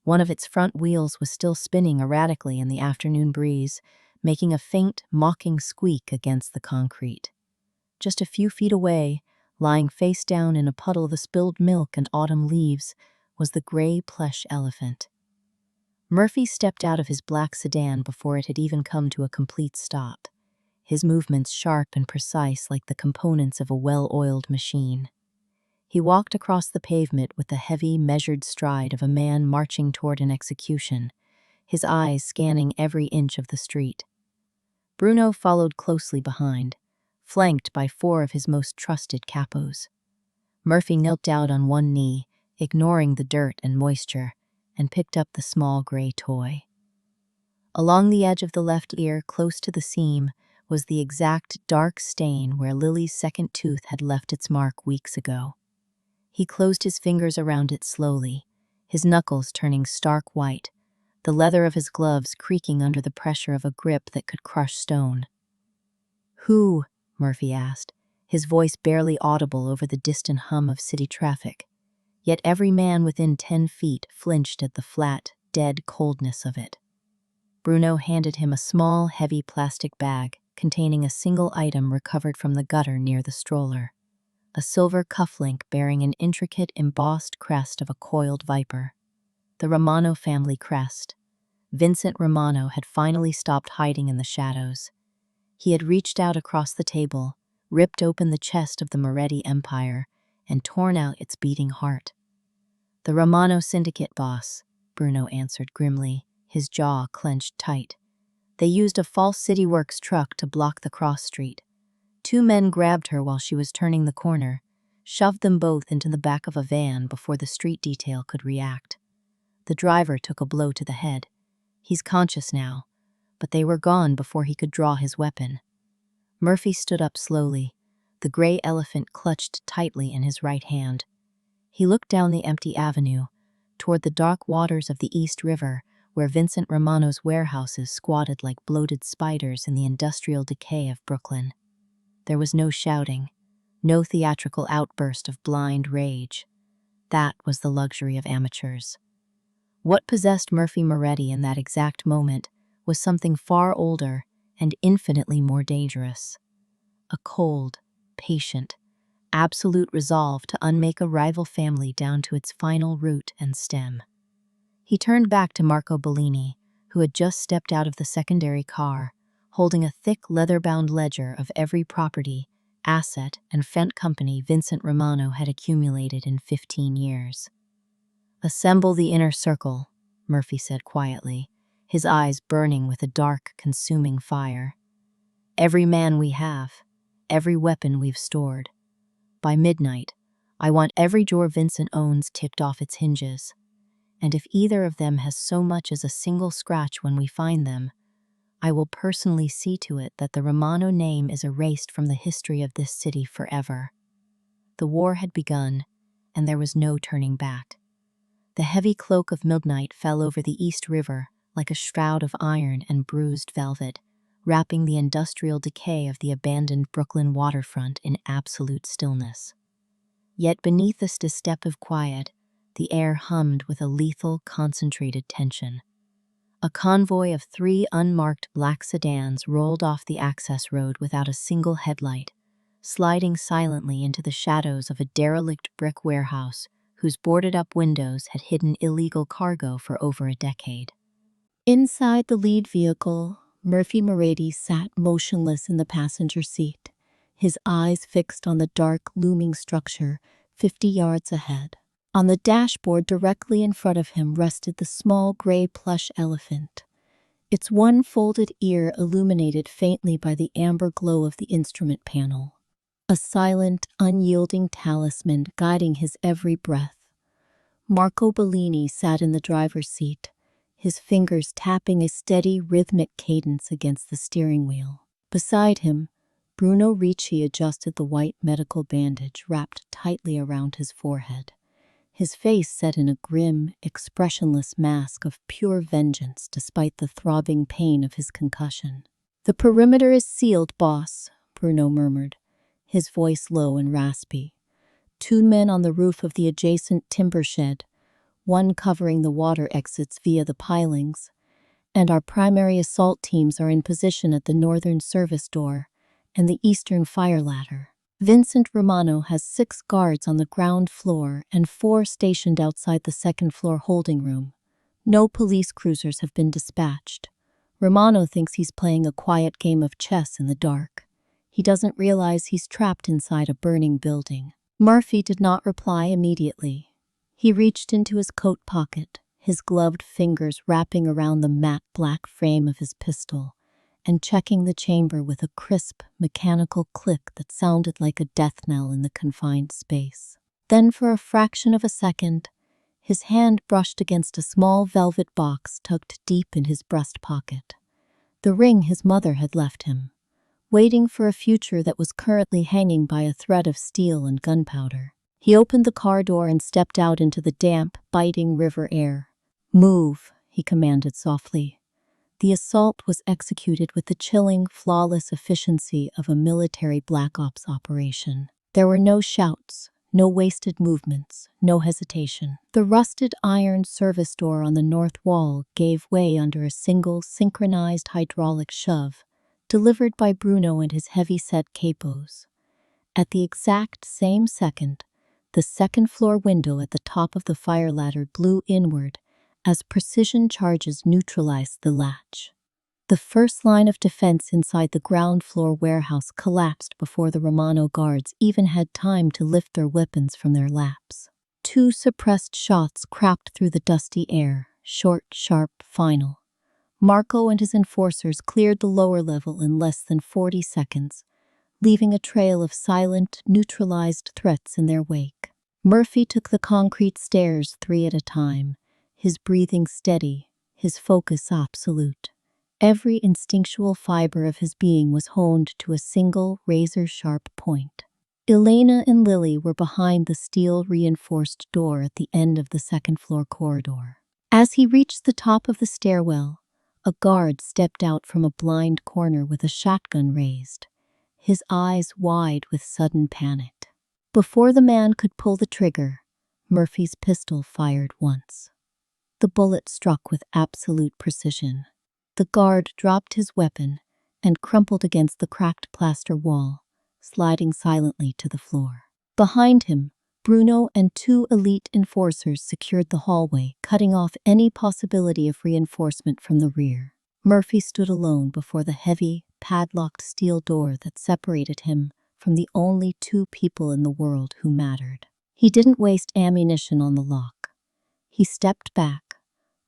One of its front wheels was still spinning erratically in the afternoon breeze, making a faint, mocking squeak against the concrete. Just a few feet away, lying face down in a puddle of spilled milk and autumn leaves, was the gray plush elephant. Murphy stepped out of his black sedan before it had even come to a complete stop, his movements sharp and precise like the components of a well-oiled machine. He walked across the pavement with the heavy, measured stride of a man marching toward an execution, his eyes scanning every inch of the street. Bruno followed closely behind, flanked by 4 of his most trusted capos. Murphy knelt down on one knee, ignoring the dirt and moisture, and picked up the small gray toy. Along the edge of the left ear, close to the seam, was the exact dark stain where Lily's second tooth had left its mark weeks ago. He closed his fingers around it slowly, his knuckles turning stark white, the leather of his gloves creaking under the pressure of a grip that could crush stone. "Who?" Murphy asked, his voice barely audible over the distant hum of city traffic. Yet every man within 10 feet flinched at the flat, dead coldness of it. Bruno handed him a small, heavy plastic bag containing a single item recovered from the gutter near the stroller, a silver cufflink bearing an intricate embossed crest of a coiled viper. The Romano family crest. Vincent Romano had finally stopped hiding in the shadows. He had reached out across the table, ripped open the chest of the Moretti Empire, and torn out its beating heart. "The Romano syndicate, boss," Bruno answered grimly, his jaw clenched tight. "They used a false City Works truck to block the cross street. 2 men grabbed her while she was turning the corner, shoved them both into the back of a van before the street detail could react. The driver took a blow to the head. He's conscious now, but they were gone before he could draw his weapon." Murphy stood up slowly, the gray elephant clutched tightly in his right hand. He looked down the empty avenue, toward the dark waters of the East River, where Vincent Romano's warehouses squatted like bloated spiders in the industrial decay of Brooklyn. There was no shouting, no theatrical outburst of blind rage. That was the luxury of amateurs. What possessed Murphy Moretti in that exact moment was something far older and infinitely more dangerous. A cold, patient, absolute resolve to unmake a rival family down to its final root and stem. He turned back to Marco Bellini, who had just stepped out of the secondary car, holding a thick leather-bound ledger of every property, asset, and fent company Vincent Romano had accumulated in 15 years. "Assemble the inner circle," Murphy said quietly, his eyes burning with a dark, consuming fire. "Every man we have, every weapon we've stored. By midnight, I want every drawer Vincent owns ticked off its hinges. And if either of them has so much as a single scratch when we find them, I will personally see to it that the Romano name is erased from the history of this city forever." The war had begun, and there was no turning back. The heavy cloak of midnight fell over the East River like a shroud of iron and bruised velvet, wrapping the industrial decay of the abandoned Brooklyn waterfront in absolute stillness. Yet beneath this deceptive quiet, the air hummed with a lethal, concentrated tension. A convoy of 3 unmarked black sedans rolled off the access road without a single headlight, sliding silently into the shadows of a derelict brick warehouse whose boarded-up windows had hidden illegal cargo for over a decade. Inside the lead vehicle, Murphy Moretti sat motionless in the passenger seat, his eyes fixed on the dark, looming structure 50 yards ahead. On the dashboard directly in front of him rested the small gray plush elephant, its one folded ear illuminated faintly by the amber glow of the instrument panel. a silent, unyielding talisman guiding his every breath. Marco Bellini sat in the driver's seat, his fingers tapping a steady, rhythmic cadence against the steering wheel. Beside him, Bruno Ricci adjusted the white medical bandage wrapped tightly around his forehead, his face set in a grim, expressionless mask of pure vengeance despite the throbbing pain of his concussion. "The perimeter is sealed, boss," Bruno murmured, his voice low and raspy. "Two men on the roof of the adjacent timber shed, one covering the water exits via the pilings, and our primary assault teams are in position at the northern service door and the eastern fire ladder. Vincent Romano has 6 guards on the ground floor and 4 stationed outside the second-floor holding room. No police cruisers have been dispatched. Romano thinks he's playing a quiet game of chess in the dark. He doesn't realize he's trapped inside a burning building." Murphy did not reply immediately. He reached into his coat pocket, his gloved fingers wrapping around the matte black frame of his pistol, and checking the chamber with a crisp, mechanical click that sounded like a death knell in the confined space. Then, for a fraction of a second, his hand brushed against a small velvet box tucked deep in his breast pocket. The ring his mother had left him, waiting for a future that was currently hanging by a thread of steel and gunpowder. He opened the car door and stepped out into the damp, biting river air. "Move," he commanded softly. The assault was executed with the chilling, flawless efficiency of a military black ops operation. There were no shouts, no wasted movements, no hesitation. The rusted iron service door on the north wall gave way under a single, synchronized hydraulic shove, delivered by Bruno and his heavy-set capos. At the exact same second, the second-floor window at the top of the fire ladder blew inward as precision charges neutralized the latch. The first line of defense inside the ground-floor warehouse collapsed before the Romano guards even had time to lift their weapons from their laps. 2 suppressed shots cracked through the dusty air, short, sharp, final. Marco and his enforcers cleared the lower level in less than 40 seconds, leaving a trail of silent, neutralized threats in their wake. Murphy took the concrete stairs 3 at a time, his breathing steady, his focus absolute. Every instinctual fiber of his being was honed to a single, razor-sharp point. Elena and Lily were behind the steel-reinforced door at the end of the second-floor corridor. As he reached the top of the stairwell, a guard stepped out from a blind corner with a shotgun raised, his eyes wide with sudden panic. Before the man could pull the trigger, Murphy's pistol fired once. The bullet struck with absolute precision. The guard dropped his weapon and crumpled against the cracked plaster wall, sliding silently to the floor. Behind him, Bruno and 2 elite enforcers secured the hallway, cutting off any possibility of reinforcement from the rear. Murphy stood alone before the heavy, padlocked steel door that separated him from the only 2 people in the world who mattered. He didn't waste ammunition on the lock. He stepped back,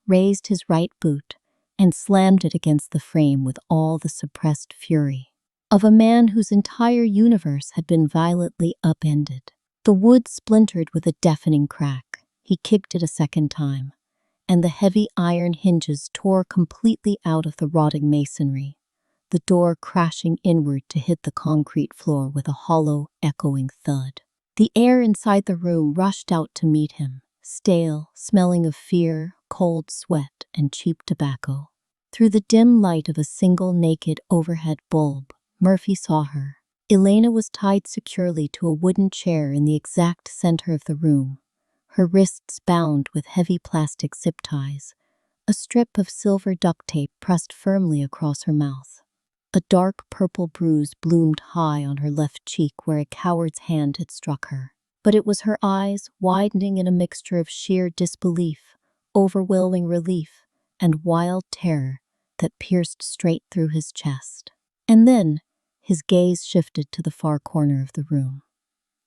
raised his right boot, and slammed it against the frame with all the suppressed fury of a man whose entire universe had been violently upended. The wood splintered with a deafening crack. He kicked it a second time, and the heavy iron hinges tore completely out of the rotting masonry, the door crashing inward to hit the concrete floor with a hollow, echoing thud. The air inside the room rushed out to meet him, stale, smelling of fear, cold sweat, and cheap tobacco. Through the dim light of a single naked overhead bulb, Murphy saw her. Elena was tied securely to a wooden chair in the exact center of the room, her wrists bound with heavy plastic zip ties, a strip of silver duct tape pressed firmly across her mouth. A dark purple bruise bloomed high on her left cheek where a coward's hand had struck her. But it was her eyes, widening in a mixture of sheer disbelief, overwhelming relief, and wild terror, that pierced straight through his chest. And then, his gaze shifted to the far corner of the room.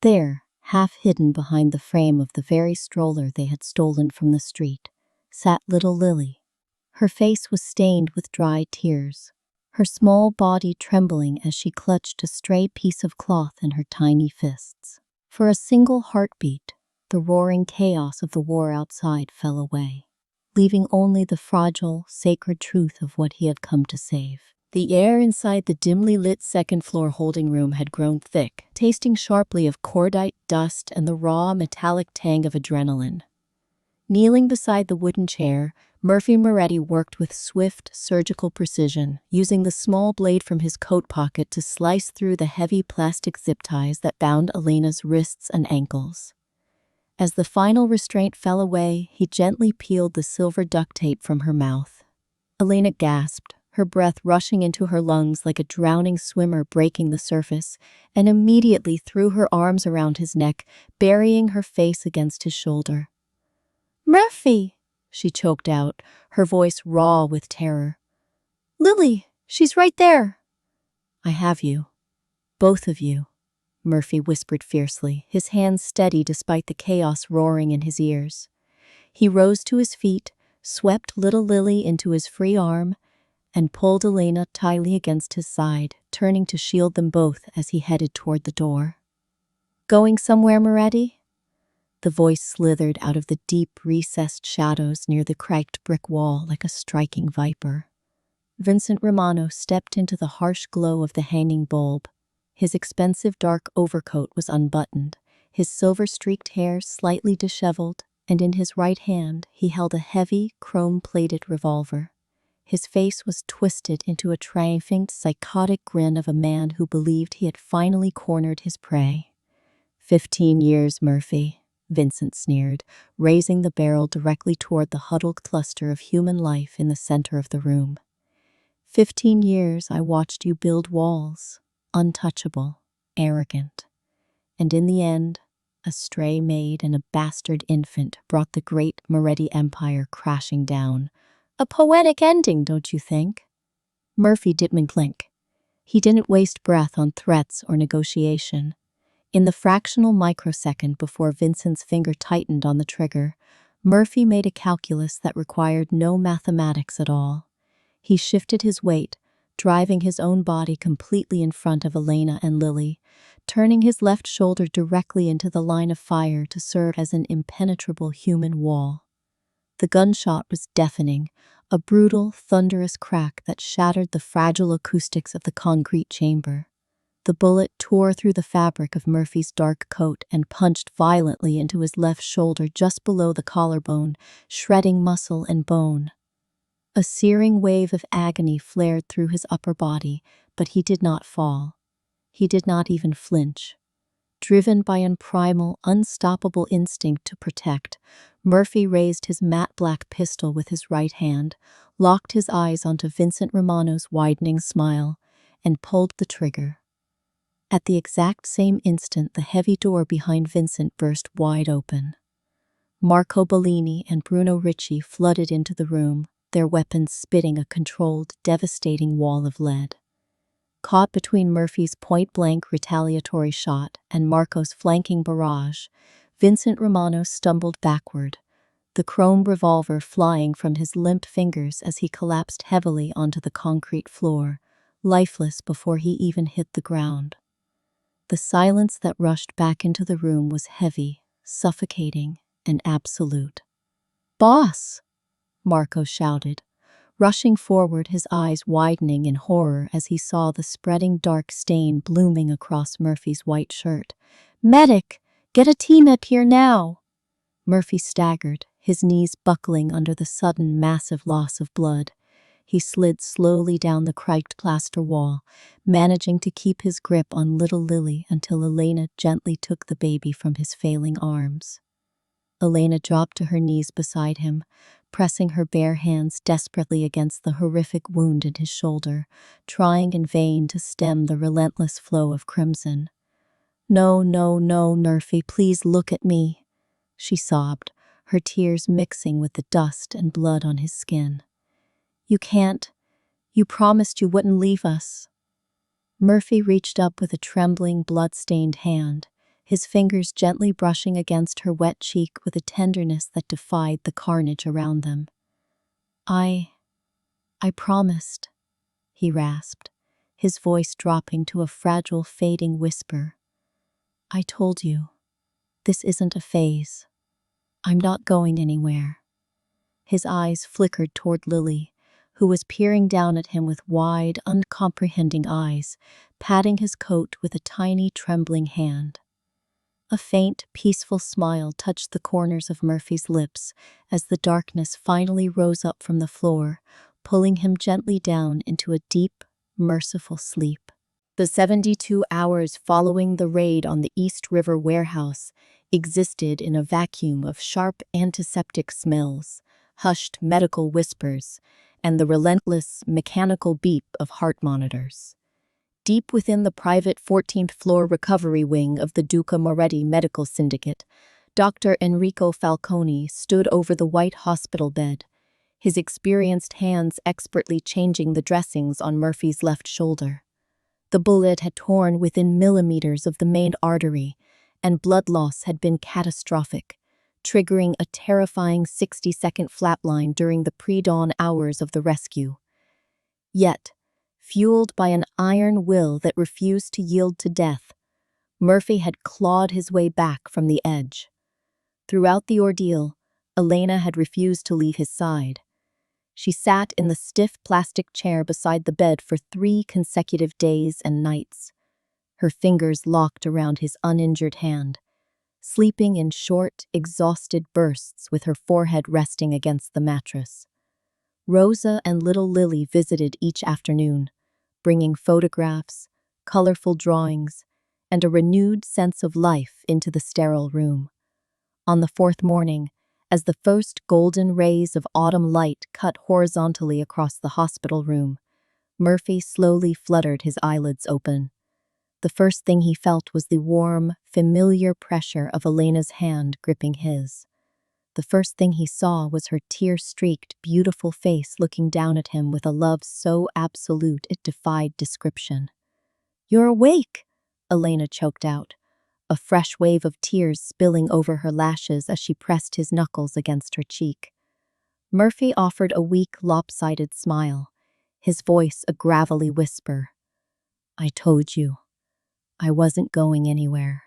There, half hidden behind the frame of the very stroller they had stolen from the street, sat little Lily. Her face was stained with dry tears, her small body trembling as she clutched a stray piece of cloth in her tiny fists. For a single heartbeat, the roaring chaos of the war outside fell away, leaving only the fragile, sacred truth of what he had come to save. The air inside the dimly lit second-floor holding room had grown thick, tasting sharply of cordite dust and the raw, metallic tang of adrenaline. Kneeling beside the wooden chair, Murphy Moretti worked with swift, surgical precision, using the small blade from his coat pocket to slice through the heavy plastic zip ties that bound Elena's wrists and ankles. As the final restraint fell away, he gently peeled the silver duct tape from her mouth. Elena gasped, her breath rushing into her lungs like a drowning swimmer breaking the surface, and immediately threw her arms around his neck, burying her face against his shoulder. "Murphy!" she choked out, her voice raw with terror. "Lily, she's right there!" "I have you. Both of you," Murphy whispered fiercely, his hands steady despite the chaos roaring in his ears. He rose to his feet, swept little Lily into his free arm, and pulled Elena tightly against his side, turning to shield them both as he headed toward the door. "Going somewhere, Moretti?" The voice slithered out of the deep, recessed shadows near the cracked brick wall like a striking viper. Vincent Romano stepped into the harsh glow of the hanging bulb. His expensive dark overcoat was unbuttoned, his silver-streaked hair slightly disheveled, and in his right hand he held a heavy, chrome-plated revolver. His face was twisted into a triumphant, psychotic grin of a man who believed he had finally cornered his prey. 15 years, Murphy," Vincent sneered, raising the barrel directly toward the huddled cluster of human life in the center of the room. 15 years I watched you build walls, untouchable, arrogant. And in the end, a stray maid and a bastard infant brought the great Moretti Empire crashing down. A poetic ending, don't you think? Murphy didn't blink. He didn't waste breath on threats or negotiation. In the fractional microsecond before Vincent's finger tightened on the trigger, Murphy made a calculus that required no mathematics at all. He shifted his weight, driving his own body completely in front of Elena and Lily, turning his left shoulder directly into the line of fire to serve as an impenetrable human wall. The gunshot was deafening, a brutal, thunderous crack that shattered the fragile acoustics of the concrete chamber. The bullet tore through the fabric of Murphy's dark coat and punched violently into his left shoulder just below the collarbone, shredding muscle and bone. A searing wave of agony flared through his upper body, but he did not fall. He did not even flinch. Driven by an primal, unstoppable instinct to protect, Murphy raised his matte black pistol with his right hand, locked his eyes onto Vincent Romano's widening smile, and pulled the trigger. At the exact same instant, the heavy door behind Vincent burst wide open. Marco Bellini and Bruno Ricci flooded into the room, their weapons spitting a controlled, devastating wall of lead. Caught between Murphy's point-blank retaliatory shot and Marco's flanking barrage, Vincent Romano stumbled backward, the chrome revolver flying from his limp fingers as he collapsed heavily onto the concrete floor, lifeless before he even hit the ground. The silence that rushed back into the room was heavy, suffocating, and absolute. "Boss!" Marco shouted, rushing forward, his eyes widening in horror as he saw the spreading dark stain blooming across Murphy's white shirt. "Medic! Get a team up here now!" Murphy staggered, his knees buckling under the sudden, massive loss of blood. He slid slowly down the cracked plaster wall, managing to keep his grip on little Lily until Elena gently took the baby from his failing arms. Elena dropped to her knees beside him, pressing her bare hands desperately against the horrific wound in his shoulder, trying in vain to stem the relentless flow of crimson. "No, no, no, Murphy, please look at me," she sobbed, her tears mixing with the dust and blood on his skin. "You can't. You promised you wouldn't leave us." Murphy reached up with a trembling, blood-stained hand, his fingers gently brushing against her wet cheek with a tenderness that defied the carnage around them. I promised," he rasped, his voice dropping to a fragile, fading whisper. I told you, this isn't a phase. I'm not going anywhere. His eyes flickered toward Lily, who was peering down at him with wide, uncomprehending eyes, patting his coat with a tiny, trembling hand. A faint, peaceful smile touched the corners of Murphy's lips as the darkness finally rose up from the floor, pulling him gently down into a deep, merciful sleep. The 72 hours following the raid on the East River warehouse existed in a vacuum of sharp antiseptic smells, hushed medical whispers, and the relentless, mechanical beep of heart monitors. Deep within the private 14th floor recovery wing of the Duca Moretti Medical Syndicate, Dr. Enrico Falcone stood over the white hospital bed, his experienced hands expertly changing the dressings on Murphy's left shoulder. The bullet had torn within millimeters of the main artery, and blood loss had been catastrophic, triggering a terrifying 60-second flatline during the pre-dawn hours of the rescue. Yet, fueled by an iron will that refused to yield to death, Murphy had clawed his way back from the edge. Throughout the ordeal, Elena had refused to leave his side. She sat in the stiff plastic chair beside the bed for 3 consecutive days and nights, her fingers locked around his uninjured hand, sleeping in short, exhausted bursts with her forehead resting against the mattress. Rosa and little Lily visited each afternoon, bringing photographs, colorful drawings, and a renewed sense of life into the sterile room. On the 4th morning, as the first golden rays of autumn light cut horizontally across the hospital room, Murphy slowly fluttered his eyelids open. The first thing he felt was the warm, familiar pressure of Elena's hand gripping his. The first thing he saw was her tear-streaked, beautiful face looking down at him with a love so absolute it defied description. "You're awake!" Elena choked out, a fresh wave of tears spilling over her lashes as she pressed his knuckles against her cheek. Murphy offered a weak, lopsided smile, his voice a gravelly whisper. "I told you. I wasn't going anywhere."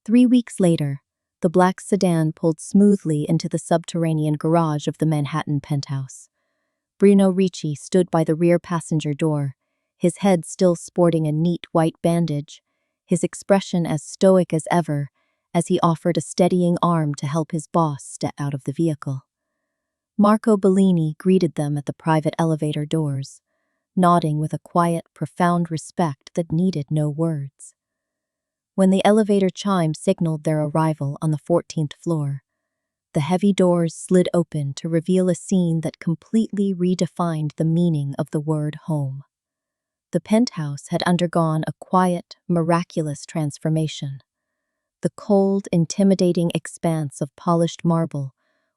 3 weeks later, the black sedan pulled smoothly into the subterranean garage of the Manhattan penthouse. Bruno Ricci stood by the rear passenger door, his head still sporting a neat white bandage, his expression as stoic as ever, as he offered a steadying arm to help his boss step out of the vehicle. Marco Bellini greeted them at the private elevator doors, nodding with a quiet, profound respect that needed no words. When the elevator chime signaled their arrival on the 14th floor, the heavy doors slid open to reveal a scene that completely redefined the meaning of the word home. The penthouse had undergone a quiet, miraculous transformation. The cold, intimidating expanse of polished marble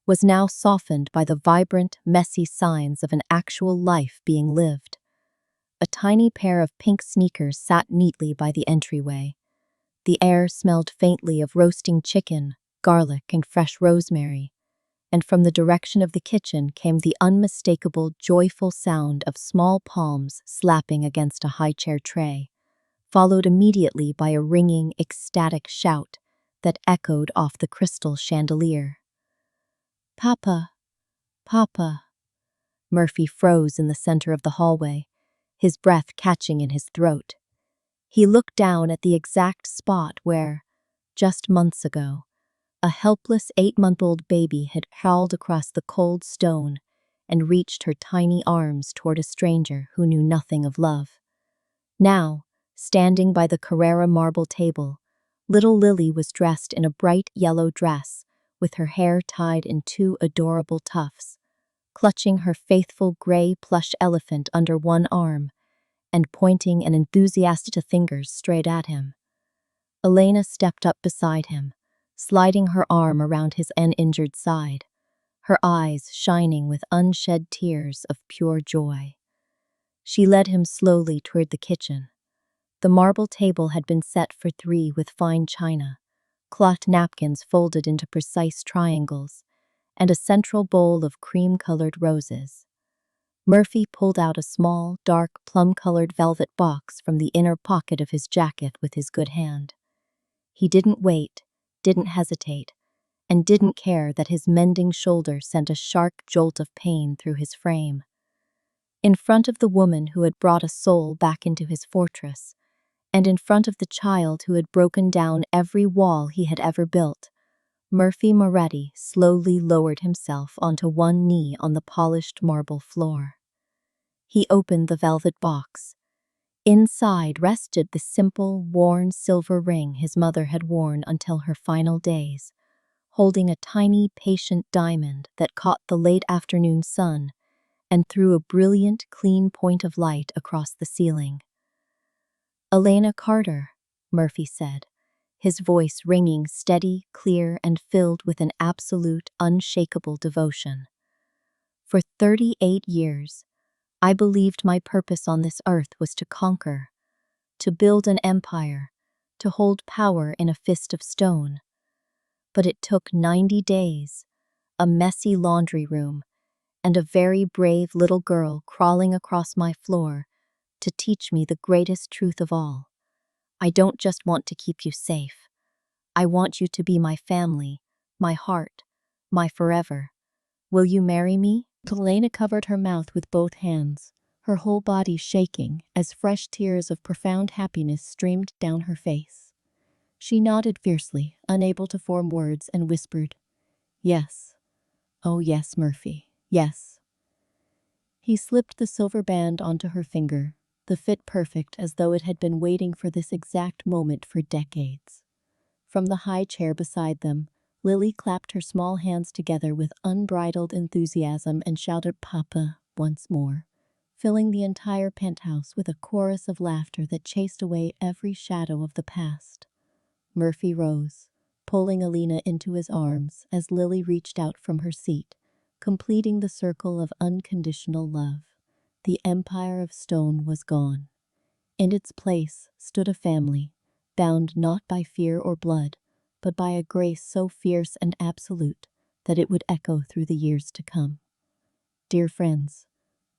was now softened by the vibrant, messy signs of an actual life being lived. A tiny pair of pink sneakers sat neatly by the entryway. The air smelled faintly of roasting chicken, garlic, and fresh rosemary, and from the direction of the kitchen came the unmistakable, joyful sound of small palms slapping against a high-chair tray, followed immediately by a ringing, ecstatic shout that echoed off the crystal chandelier. "Papa, Papa." Murphy froze in the center of the hallway, his breath catching in his throat. He looked down at the exact spot where, just months ago, a helpless 8-month-old baby had crawled across the cold stone and reached her tiny arms toward a stranger who knew nothing of love. Now, standing by the Carrara marble table, little Lily was dressed in a bright yellow dress with her hair tied in 2 adorable tufts, clutching her faithful gray plush elephant under one arm and pointing an enthusiastic fingers straight at him. Elena stepped up beside him, sliding her arm around his uninjured side, her eyes shining with unshed tears of pure joy. She led him slowly toward the kitchen. The marble table had been set for 3 with fine china, cloth napkins folded into precise triangles, and a central bowl of cream-colored roses. Murphy pulled out a small, dark, plum-colored velvet box from the inner pocket of his jacket with his good hand. He didn't wait, didn't hesitate, and didn't care that his mending shoulder sent a sharp jolt of pain through his frame. In front of the woman who had brought a soul back into his fortress, and in front of the child who had broken down every wall he had ever built, Murphy Moretti slowly lowered himself onto one knee on the polished marble floor. He opened the velvet box. Inside rested the simple, worn silver ring his mother had worn until her final days, holding a tiny, patient diamond that caught the late afternoon sun and threw a brilliant, clean point of light across the ceiling. "Elena Carter," Murphy said, his voice ringing steady, clear, and filled with an absolute, unshakable devotion. "For 38 years, I believed my purpose on this earth was to conquer, to build an empire, to hold power in a fist of stone. But it took 90 days, a messy laundry room, and a very brave little girl crawling across my floor to teach me the greatest truth of all. I don't just want to keep you safe. I want you to be my family, my heart, my forever. Will you marry me?" Elena covered her mouth with both hands, her whole body shaking as fresh tears of profound happiness streamed down her face. She nodded fiercely, unable to form words, and whispered, "Yes. Oh yes, Murphy, yes." He slipped the silver band onto her finger, the fit perfect as though it had been waiting for this exact moment for decades. From the high chair beside them, Lily clapped her small hands together with unbridled enthusiasm and shouted "Papa" once more, filling the entire penthouse with a chorus of laughter that chased away every shadow of the past. Murphy rose, pulling Alina into his arms as Lily reached out from her seat, completing the circle of unconditional love. The empire of stone was gone. In its place stood a family, bound not by fear or blood, but by a grace so fierce and absolute that it would echo through the years to come. Dear friends,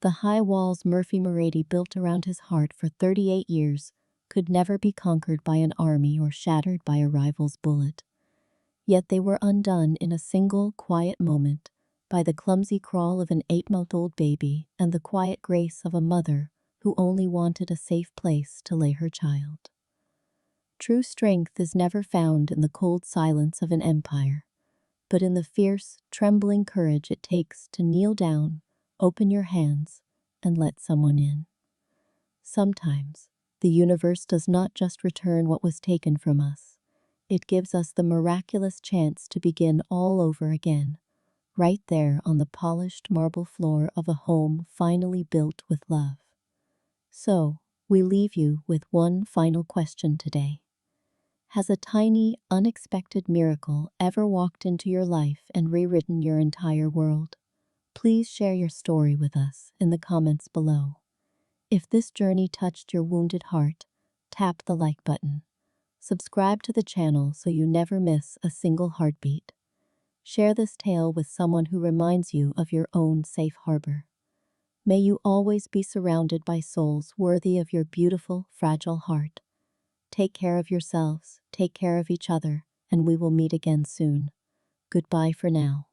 the high walls Murphy Moretti built around his heart for 38 years could never be conquered by an army or shattered by a rival's bullet. Yet they were undone in a single, quiet moment by the clumsy crawl of an 8-month-old baby and the quiet grace of a mother who only wanted a safe place to lay her child. True strength is never found in the cold silence of an empire, but in the fierce, trembling courage it takes to kneel down, open your hands, and let someone in. Sometimes, the universe does not just return what was taken from us. It gives us the miraculous chance to begin all over again, right there on the polished marble floor of a home finally built with love. So, we leave you with one final question today. Has a tiny, unexpected miracle ever walked into your life and rewritten your entire world? Please share your story with us in the comments below. If this journey touched your wounded heart, tap the like button. Subscribe to the channel so you never miss a single heartbeat. Share this tale with someone who reminds you of your own safe harbor. May you always be surrounded by souls worthy of your beautiful, fragile heart. Take care of yourselves, take care of each other, and we will meet again soon. Goodbye for now.